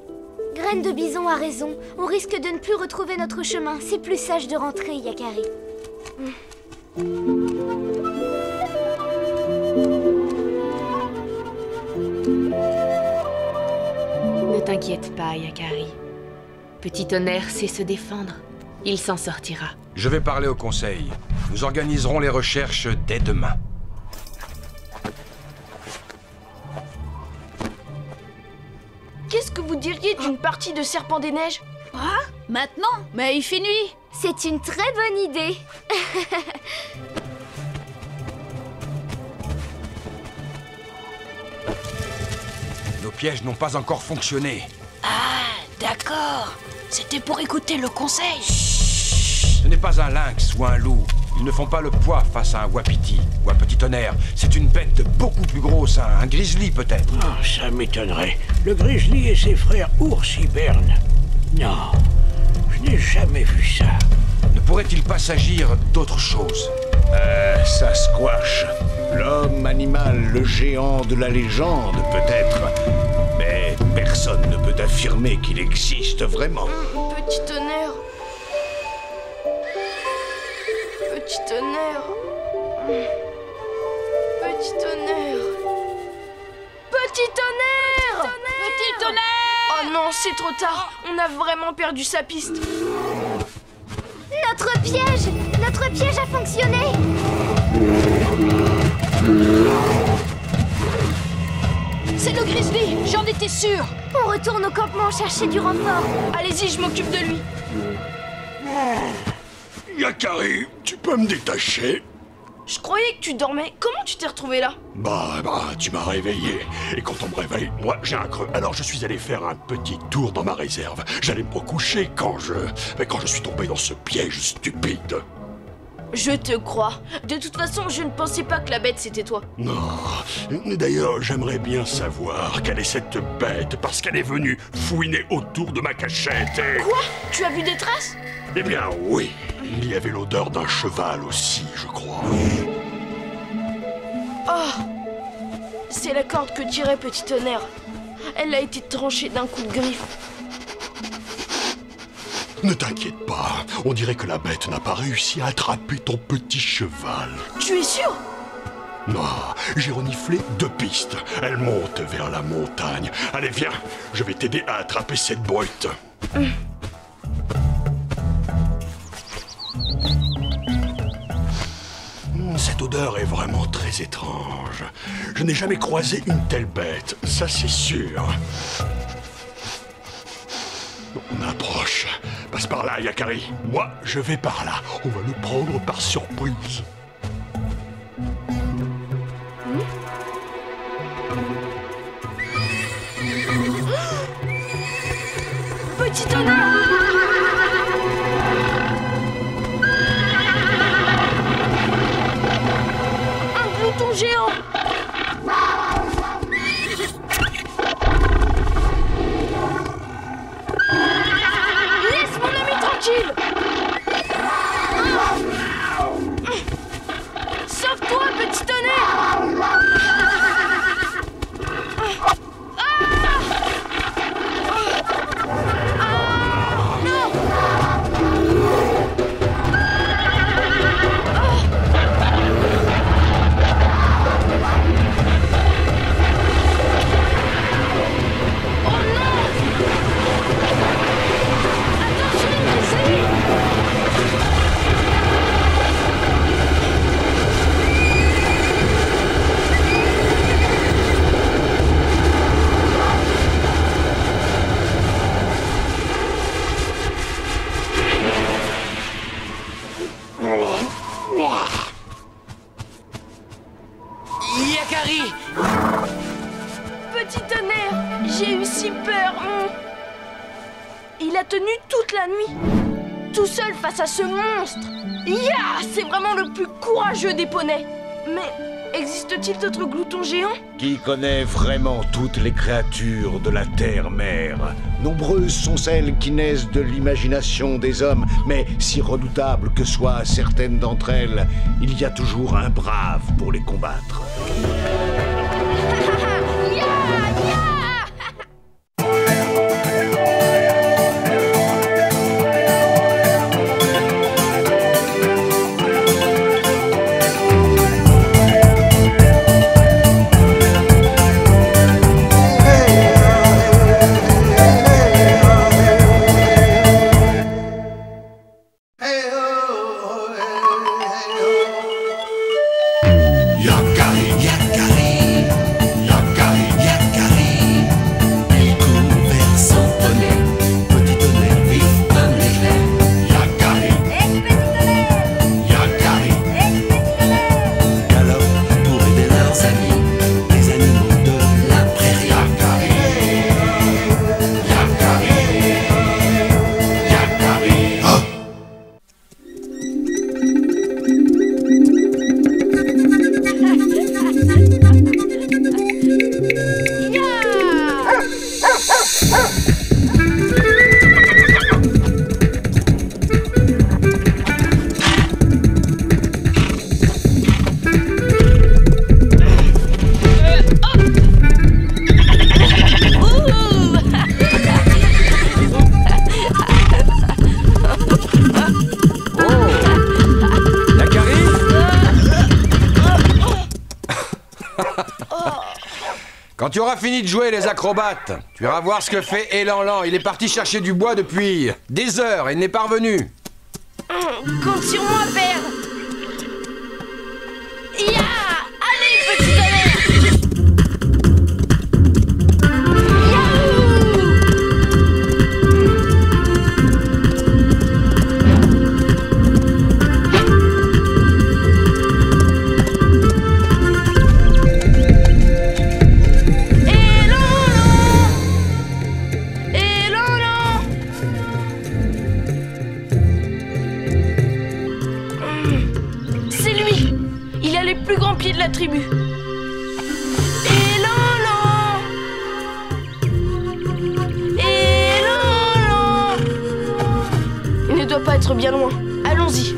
Graine de Bison a raison. On risque de ne plus retrouver notre chemin. C'est plus sage de rentrer, Yakari. Ne t'inquiète pas, Yakari. Petit Tonnerre sait se défendre. Il s'en sortira. Je vais parler au conseil. Nous organiserons les recherches dès demain. Qu'est-ce que vous diriez d'une partie de Serpent des Neiges? Ah, maintenant? Mais il fait nuit. C'est une très bonne idée. Nos pièges n'ont pas encore fonctionné. Ah, d'accord. C'était pour écouter le conseil. Ce n'est pas un lynx ou un loup. Ils ne font pas le poids face à un wapiti ou un Petit Tonnerre. C'est une bête beaucoup plus grosse, un grizzly peut-être. Oh, ça m'étonnerait. Le grizzly et ses frères ours hibernent. Non, je n'ai jamais vu ça. Ne pourrait-il pas s'agir d'autre chose? Sasquatch. L'homme animal, le géant de la légende, peut-être. Mais personne ne peut affirmer qu'il existe vraiment. Petit Tonnerre. Petit Tonnerre. Petit Tonnerre. Petit Tonnerre. Petit Tonnerre! Oh non, c'est trop tard. On a vraiment perdu sa piste. Notre piège! Notre piège a fonctionné! C'est le grizzly, j'en étais sûre. On retourne au campement chercher du renfort. Allez-y, je m'occupe de lui. Yakari, tu peux me détacher? Je croyais que tu dormais. Comment tu t'es retrouvé là? Bah, tu m'as réveillé. Et quand on me réveille, moi, j'ai un creux. Alors je suis allé faire un petit tour dans ma réserve. J'allais me recoucher quand je suis tombé dans ce piège stupide. Je te crois. De toute façon, je ne pensais pas que la bête c'était toi. Non. D'ailleurs, j'aimerais bien savoir quelle est cette bête, parce qu'elle est venue fouiner autour de ma cachette et... Quoi? Tu as vu des traces? Eh bien, oui. Il y avait l'odeur d'un cheval aussi, je crois. Oh! C'est la corde que tirait Petit Tonnerre. Elle a été tranchée d'un coup de griffe. Ne t'inquiète pas, on dirait que la bête n'a pas réussi à attraper ton petit cheval. Tu es sûr? Non, j'ai reniflé 2 pistes. Elle monte vers la montagne. Allez, viens, je vais t'aider à attraper cette brute. Cette odeur est vraiment très étrange. Je n'ai jamais croisé une telle bête, ça c'est sûr. On approche. Passe par là, Yakari. Moi, je vais par là. On va le prendre par surprise. Petit Tonnerre! Un glouton géant! Laisse mon ami tranquille! Sauve-toi, Petit Tonnerre! Yakari! Petit tonnerre, j'ai eu si peur. Il a tenu toute la nuit, tout seul face à ce monstre. C'est vraiment le plus courageux des poneys. Mais existe-t-il d'autres gloutons géants? Qui connaît vraiment toutes les créatures de la terre-mère? Nombreuses sont celles qui naissent de l'imagination des hommes, mais si redoutables que soient certaines d'entre elles, il y a toujours un brave pour les combattre. Quand tu auras fini de jouer les acrobates, tu iras voir ce que fait Elanlan. Il est parti chercher du bois depuis des heures et n'est pas revenu. Compte sur moi, père. Allez, petit tonnerre. Plus grand pied de la tribu. Elanlan. Il ne doit pas être bien loin. Allons-y.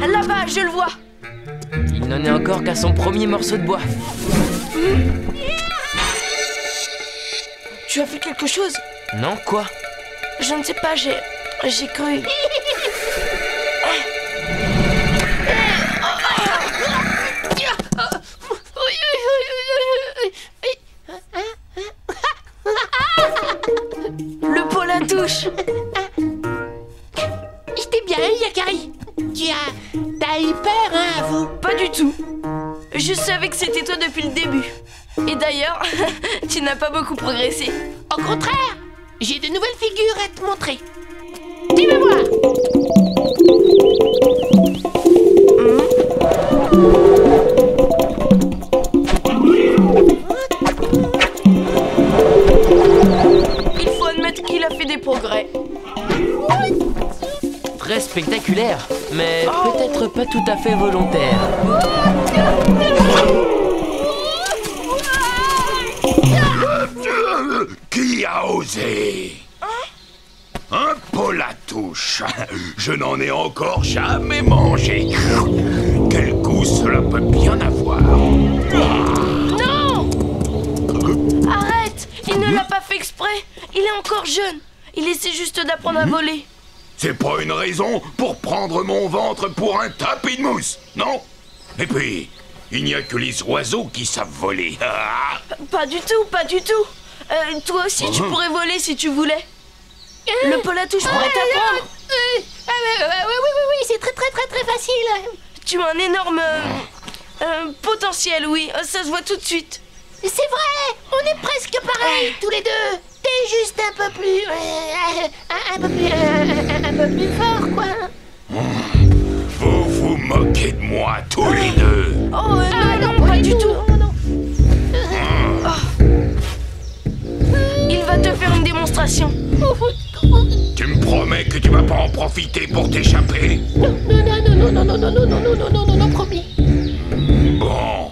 Là-bas, je le vois. Il n'en est encore qu'à son premier morceau de bois. Tu as fait quelque chose? Non, quoi? Je ne sais pas, j'ai cru... Le pot la touche. J'étais bien, Yakari. T'as eu peur, hein, vous? Pas du tout. Je savais que c'était toi depuis le début. Et d'ailleurs, tu n'as pas beaucoup progressé. Au contraire, j'ai de nouvelles figures à te montrer. Dis-moi voir. Il faut admettre qu'il a fait des progrès. Très spectaculaire, mais peut-être pas tout à fait volontaire. Qui a osé? Un polatouche. Je n'en ai encore jamais mangé. Quel goût cela peut bien avoir. Non! Arrête! Il ne l'a pas fait exprès. Il est encore jeune. Il essaie juste d'apprendre à voler. C'est pas une raison pour prendre mon ventre pour un tapis de mousse, non? Et puis, il n'y a que les oiseaux qui savent voler. Pas du tout, pas du tout. Toi aussi, tu pourrais voler si tu voulais. Le polatouche pourrait t'apprendre. Oui, c'est très facile. Tu as un énorme potentiel, oui. Ça se voit tout de suite. C'est vrai, on est presque pareils, tous les deux. T'es juste un peu plus fort, quoi. Vous moquer de moi, tous les deux. Oh non, pas du tout. Il va te faire une démonstration. Tu me promets que tu vas pas en profiter pour t'échapper? Non, promis. Bon.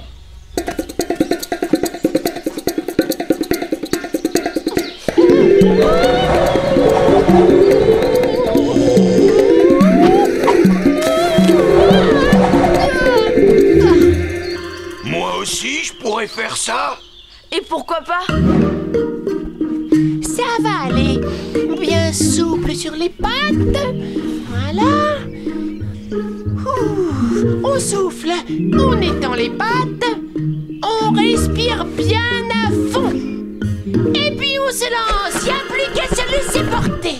Moi aussi, je pourrais faire ça. Et pourquoi pas? Ça va aller. Bien souple sur les pattes. Voilà. Ouh. On souffle, on étend les pattes, on respire bien à fond. Et puis on se lance, y'a plus qu'à se laisser porter.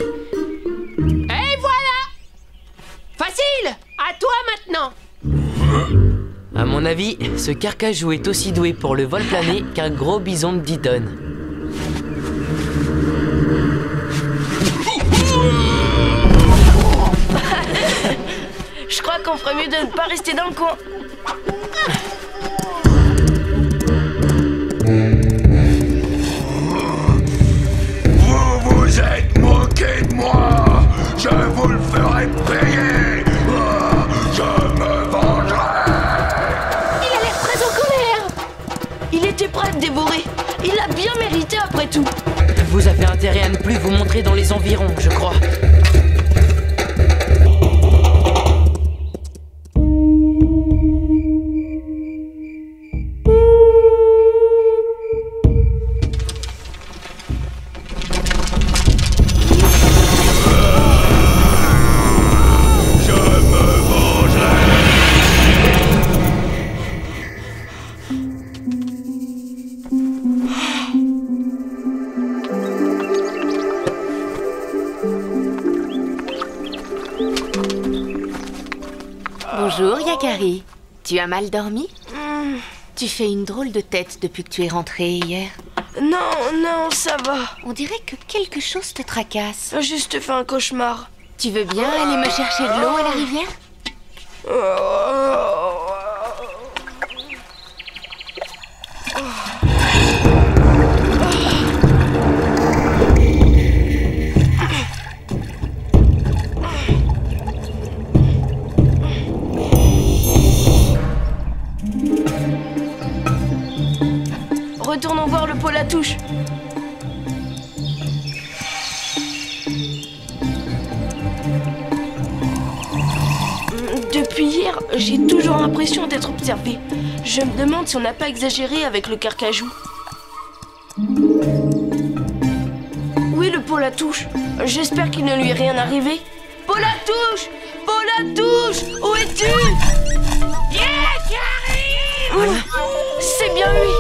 Et voilà. Facile. À toi maintenant. À mon avis, ce carcajou est aussi doué pour le vol plané qu'un gros bison de 10 tonnes. Je crois qu'on ferait mieux de ne pas rester dans le coin. Vous vous êtes moqué de moi. Je vous le ferai payer. Je me vengerai. Il a l'air très en colère. Il était prêt à te dévorer. Il l'a bien mérité après tout. Vous avez intérêt à ne plus vous montrer dans les environs, je crois. Bonjour, Yakari. Tu as mal dormi? Tu fais une drôle de tête depuis que tu es rentrée hier. Non, ça va. On dirait que quelque chose te tracasse. J'ai juste fait un cauchemar. Tu veux bien aller me chercher de l'eau à la rivière? Retournons voir le pôle à touche. Depuis hier, j'ai toujours l'impression d'être observé. Je me demande si on n'a pas exagéré avec le carcajou. Oui, le pôle à touche. J'espère qu'il ne lui est rien arrivé. Pôle à touche! Pôle à touche! Où es-tu? Yakari! C'est bien lui!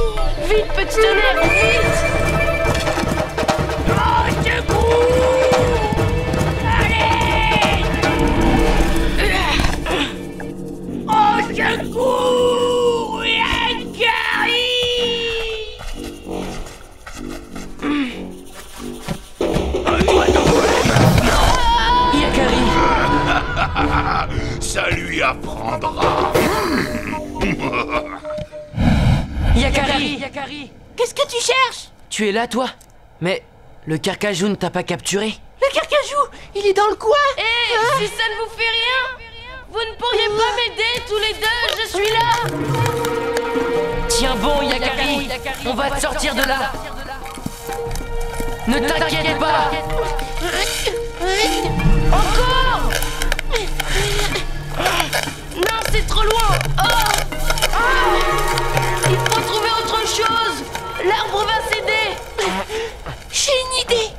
Vite, petit tonnerre, vite! Au secours! Allez! Au secours! Yakari! Yakari! Ça lui apprendra. Yakari! Qu'est-ce que tu cherches? Tu es là, toi? Mais le carcajou ne t'a pas capturé? Le carcajou, il est dans le coin. Si ça ne vous fait rien, vous ne pourriez pas m'aider tous les deux, je suis là. Tiens bon, Yakari, on va te sortir de là. Ne t'inquiète pas. Encore. Non, c'est trop loin. Il faut trouver autre chose. L'arbre va céder. J'ai une idée.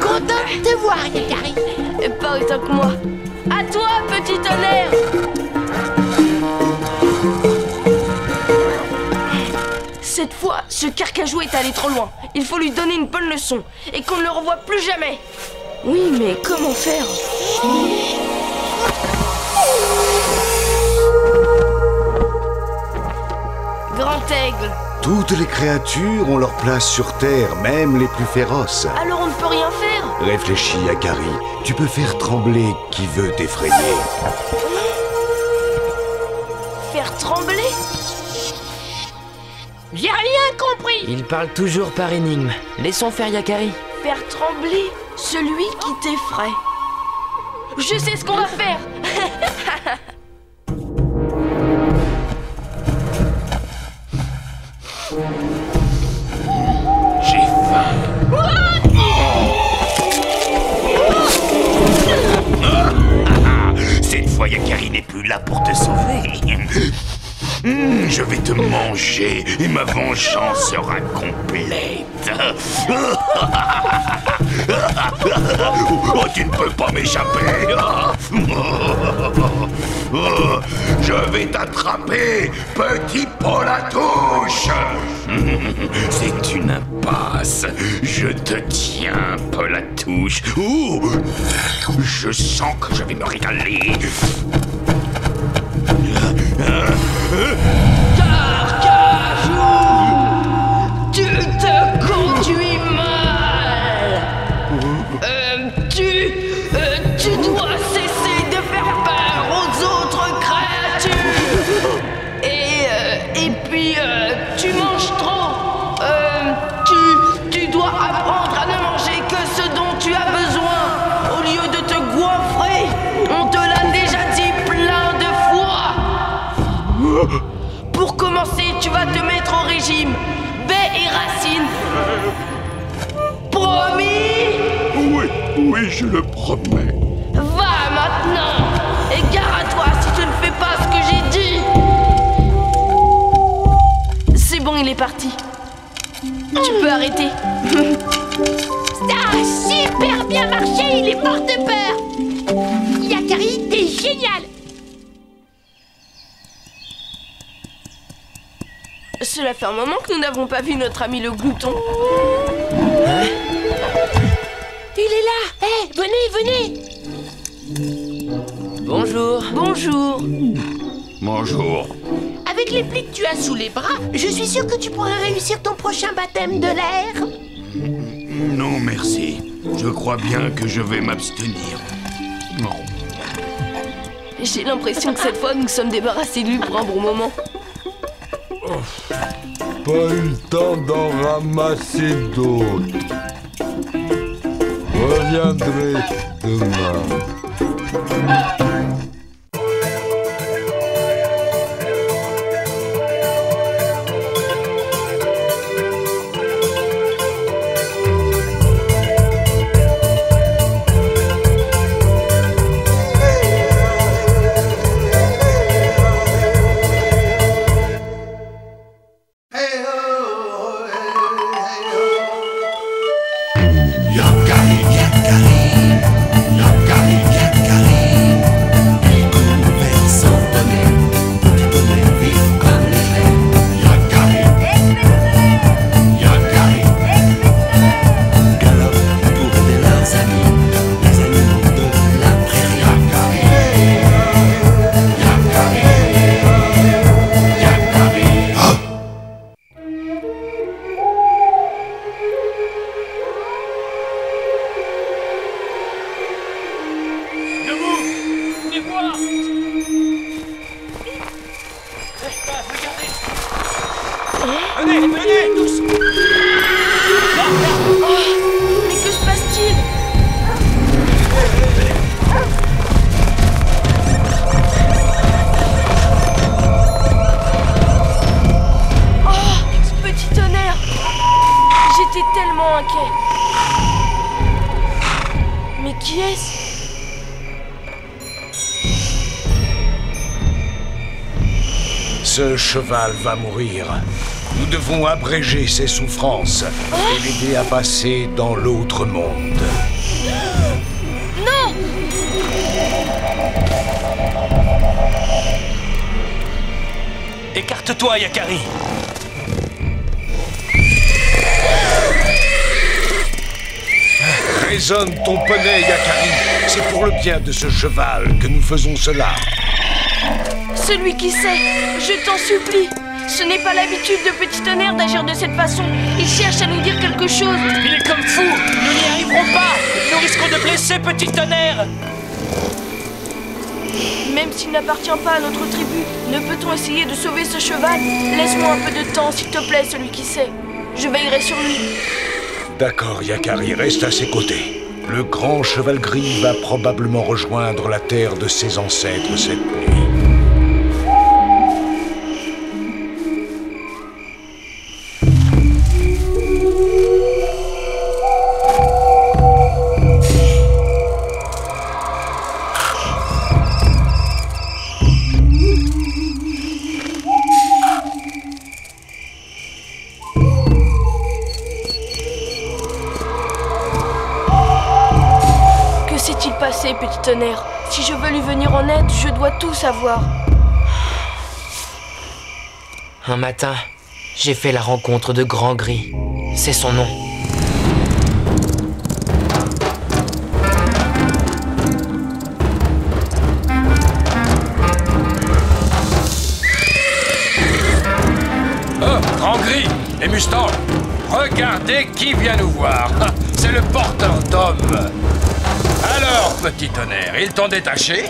Content de te voir, Yakari. Pas autant que moi. À toi, petit tonnerre. Cette fois, ce carcajou est allé trop loin. Il faut lui donner une bonne leçon et qu'on ne le revoie plus jamais. Oui, mais comment faire? Grand aigle. Toutes les créatures ont leur place sur Terre, même les plus féroces. Alors on ne peut rien faire. Réfléchis, Akari. Tu peux faire trembler qui veut t'effrayer. Faire trembler? J'ai rien compris. Il parle toujours par énigme. Laissons faire Yakari. Faire trembler celui qui t'effraie. Je sais ce qu'on va faire. J'ai faim. Cette fois, Yakari n'est plus là pour te sauver. Je vais te manger et ma vengeance sera complète. Oh, tu ne peux pas m'échapper. Je vais t'attraper, petit Paul à touche. C'est une impasse. Je te tiens, Paul à touche. Je sens que je vais me régaler. Carcajou, tu te conduis mal. Tu dois cesser de faire peur aux autres créatures. Et puis, tu manges trop. Tu dois apprendre à ne manger que ce dont tu as besoin. Au lieu de te goinfrer, on te l'a déjà dit plein de fois. Pour commencer, tu vas te mettre au régime. Baies et racines. Promis? Oui, je le promets. Va maintenant. Et gare à toi si tu ne fais pas ce que j'ai dit. C'est bon, il est parti. Tu peux arrêter. Ça a super bien marché, il est mort de peur. Yakari, t'es génial. Cela fait un moment que nous n'avons pas vu notre ami le glouton. Il est là. Hé, venez. Bonjour. Bonjour. Bonjour. Avec les plis que tu as sous les bras, je suis sûre que tu pourrais réussir ton prochain baptême de l'air. Non, merci. Je crois bien que je vais m'abstenir. Non. J'ai l'impression que cette fois, nous sommes débarrassés de lui pour un bon moment. Pas eu le temps d'en ramasser d'autres. Reviendrai demain. Mais qui est-ce? Ce cheval va mourir. Nous devons abréger ses souffrances et l'aider à passer dans l'autre monde. Non! Écarte-toi, Yakari. Raisonne ton poney, Yakari. C'est pour le bien de ce cheval que nous faisons cela. Celui qui sait, je t'en supplie, Ce n'est pas l'habitude de Petit Tonnerre d'agir de cette façon. Il cherche à nous dire quelque chose. Il est comme fou. Nous n'y arriverons pas. Nous risquons de blesser Petit Tonnerre. Même s'il n'appartient pas à notre tribu, ne peut-on essayer de sauver ce cheval? Laisse-moi un peu de temps, s'il te plaît, celui qui sait. Je veillerai sur lui. D'accord, Yakari, reste à ses côtés. Le grand cheval gris va probablement rejoindre la terre de ses ancêtres cette nuit. Petit Tonnerre, si je veux lui venir en aide, je dois tout savoir. Un matin, j'ai fait la rencontre de Grand Gris. C'est son nom. Oh, Grand Gris et Mustang, regardez qui vient nous voir. C'est le porteur d'hommes. Alors, Petit Tonnerre, ils t'ont détaché?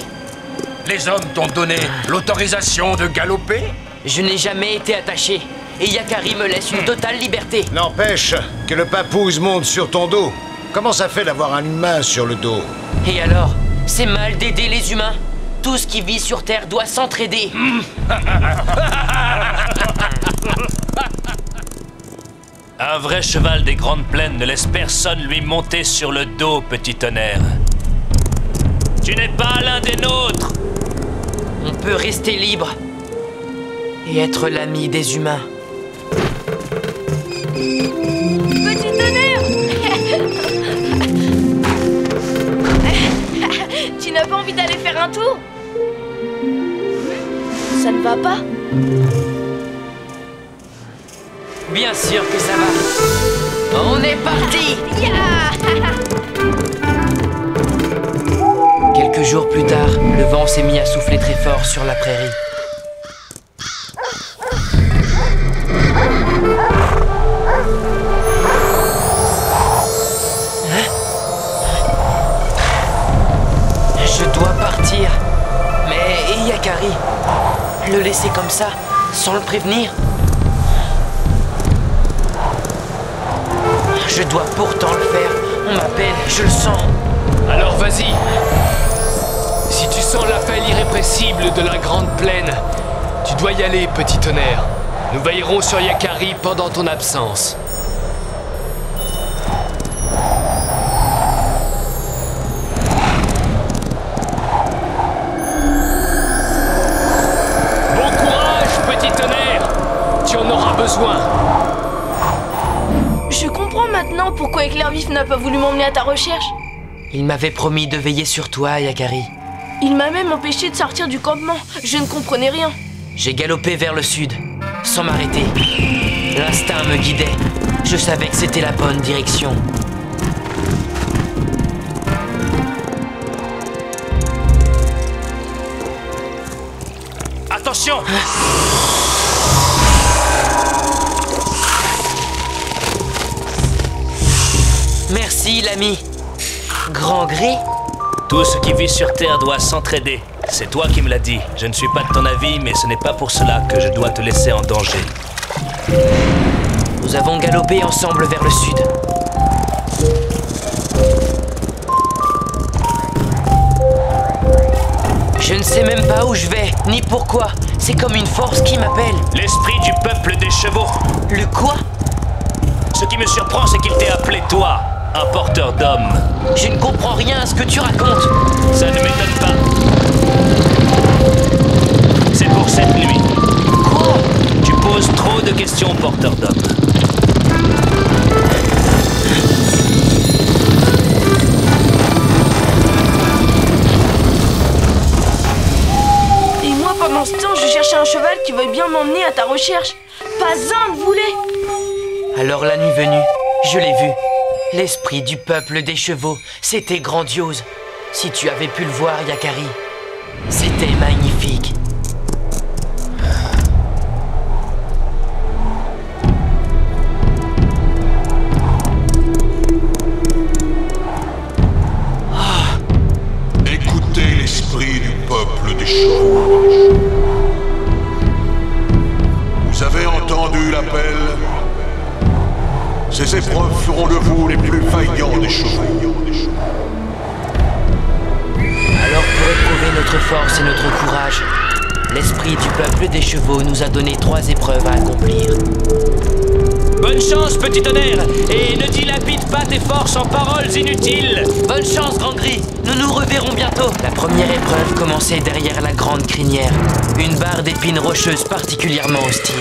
Les hommes t'ont donné l'autorisation de galoper? Je n'ai jamais été attaché, et Yakari me laisse une totale liberté. N'empêche que le papouze monte sur ton dos. Comment ça fait d'avoir un humain sur le dos? Et alors, c'est mal d'aider les humains? Tout ce qui vit sur Terre doit s'entraider. Un vrai cheval des Grandes Plaines ne laisse personne lui monter sur le dos, Petit Tonnerre. Tu n'es pas l'un des nôtres. On peut rester libre et être l'ami des humains. Petit Tonnerre! Tu n'as pas envie d'aller faire un tour? Ça ne va pas? Bien sûr que ça va. On est parti! Quelques jours plus tard, le vent s'est mis à souffler très fort sur la prairie. Hein? Je dois partir. Mais Yakari, le laisser comme ça, sans le prévenir? Je dois pourtant le faire. On m'appelle, je le sens. Alors vas-y. Si tu sens l'appel irrépressible de la Grande Plaine, tu dois y aller, Petit Tonnerre. Nous veillerons sur Yakari pendant ton absence. Bon courage, Petit Tonnerre. Tu en auras besoin. Je comprends maintenant pourquoi Éclair-Vif n'a pas voulu m'emmener à ta recherche. Il m'avait promis de veiller sur toi, Yakari. Il m'a même empêché de sortir du campement. Je ne comprenais rien. J'ai galopé vers le sud, sans m'arrêter. L'instinct me guidait. Je savais que c'était la bonne direction. Attention! Merci, l'ami. Grand Gris? Tout ce qui vit sur Terre doit s'entraider. C'est toi qui me l'as dit. Je ne suis pas de ton avis, mais ce n'est pas pour cela que je dois te laisser en danger. Nous avons galopé ensemble vers le sud. Je ne sais même pas où je vais, ni pourquoi. C'est comme une force qui m'appelle. L'esprit du peuple des chevaux. Le quoi? Ce qui me surprend, c'est qu'il t'ait appelé toi, un porteur d'hommes. Je ne comprends rien à ce que tu racontes. Ça ne m'étonne pas. C'est pour cette nuit. Quoi? Tu poses trop de questions, porteur d'hommes. Et moi, pendant ce temps, je cherchais un cheval qui veuille bien m'emmener à ta recherche. Pas un ne voulait. Alors la nuit venue, je l'ai vu. L'esprit du peuple des chevaux, c'était grandiose. Si tu avais pu le voir, Yakari, c'était magnifique. appelle. Ces épreuves feront de vous les plus vaillants des chevaux. Alors pour éprouver notre force et notre courage, l'esprit du peuple des chevaux nous a donné 3 épreuves à accomplir. Bonne chance, petit tonnerre, et ne dilapide pas tes forces en paroles inutiles. Bonne chance, Grand Gris, nous nous reverrons bientôt. La première épreuve commençait derrière la grande crinière, une barre d'épines rocheuses particulièrement hostile.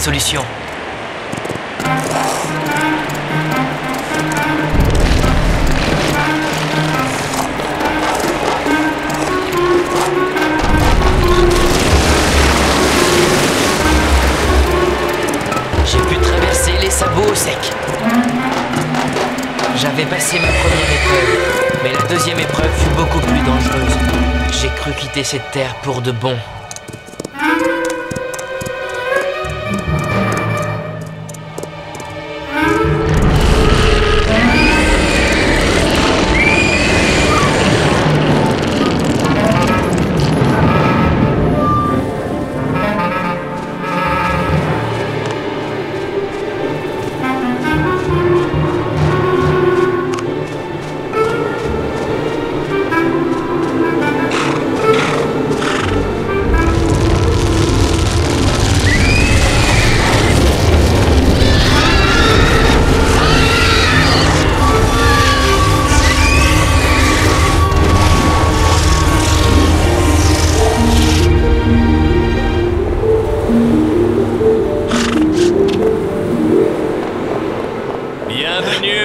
Solution. J'ai pu traverser les sabots au sec. J'avais passé ma première épreuve, mais la deuxième épreuve fut beaucoup plus dangereuse. J'ai cru quitter cette terre pour de bon.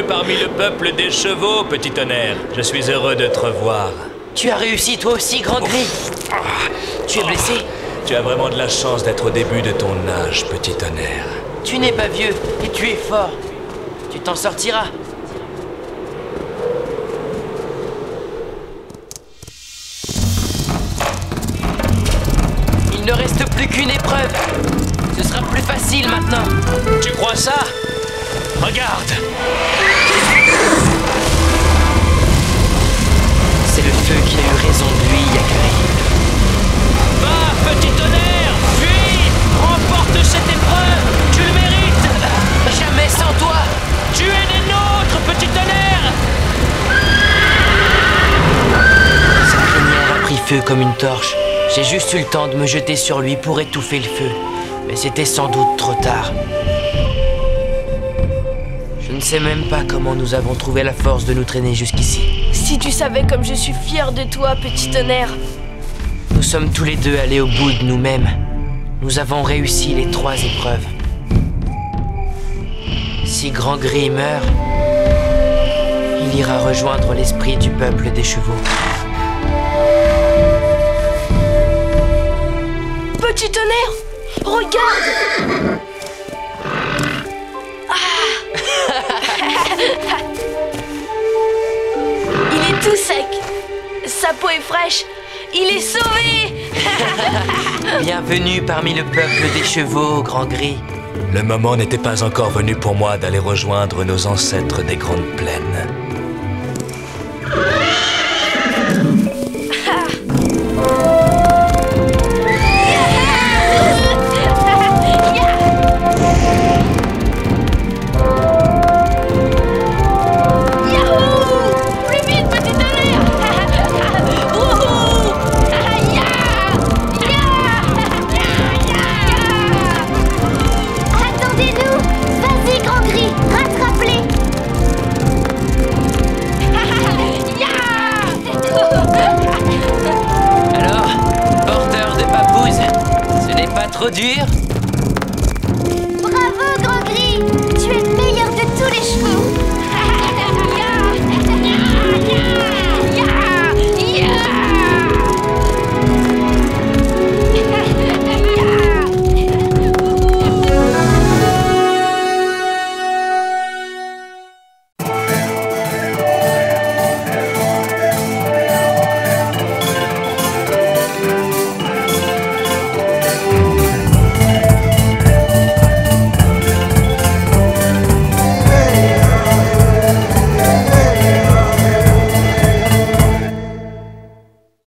Parmi le peuple des chevaux, petit tonnerre. Je suis heureux de te revoir. Tu as réussi toi aussi, Grand Gris. Tu es blessé? Tu as vraiment de la chance d'être au début de ton âge, petit tonnerre. Tu n'es pas vieux et tu es fort. Tu t'en sortiras. Il ne reste plus qu'une épreuve. Ce sera plus facile maintenant. Tu crois ça? Regarde! C'est le feu qui a eu raison de lui, Yakari. Va, petit tonnerre! Fuis! Remporte cette épreuve! Tu le mérites! Jamais sans toi! Tu es des nôtres, petit tonnerre! Sa crinière a pris feu comme une torche. J'ai juste eu le temps de me jeter sur lui pour étouffer le feu. Mais c'était sans doute trop tard. Je ne sais même pas comment nous avons trouvé la force de nous traîner jusqu'ici. Si tu savais comme je suis fière de toi, petit tonnerre. Nous sommes tous les deux allés au bout de nous-mêmes. Nous avons réussi les 3 épreuves. Si Grand Gris meurt, il ira rejoindre l'esprit du peuple des chevaux. Petit tonnerre, regarde! Il est tout sec. Sa peau est fraîche. Il est sauvé. Bienvenue parmi le peuple des chevaux, Grand Gris. Le moment n'était pas encore venu pour moi d'aller rejoindre nos ancêtres des grandes plaines.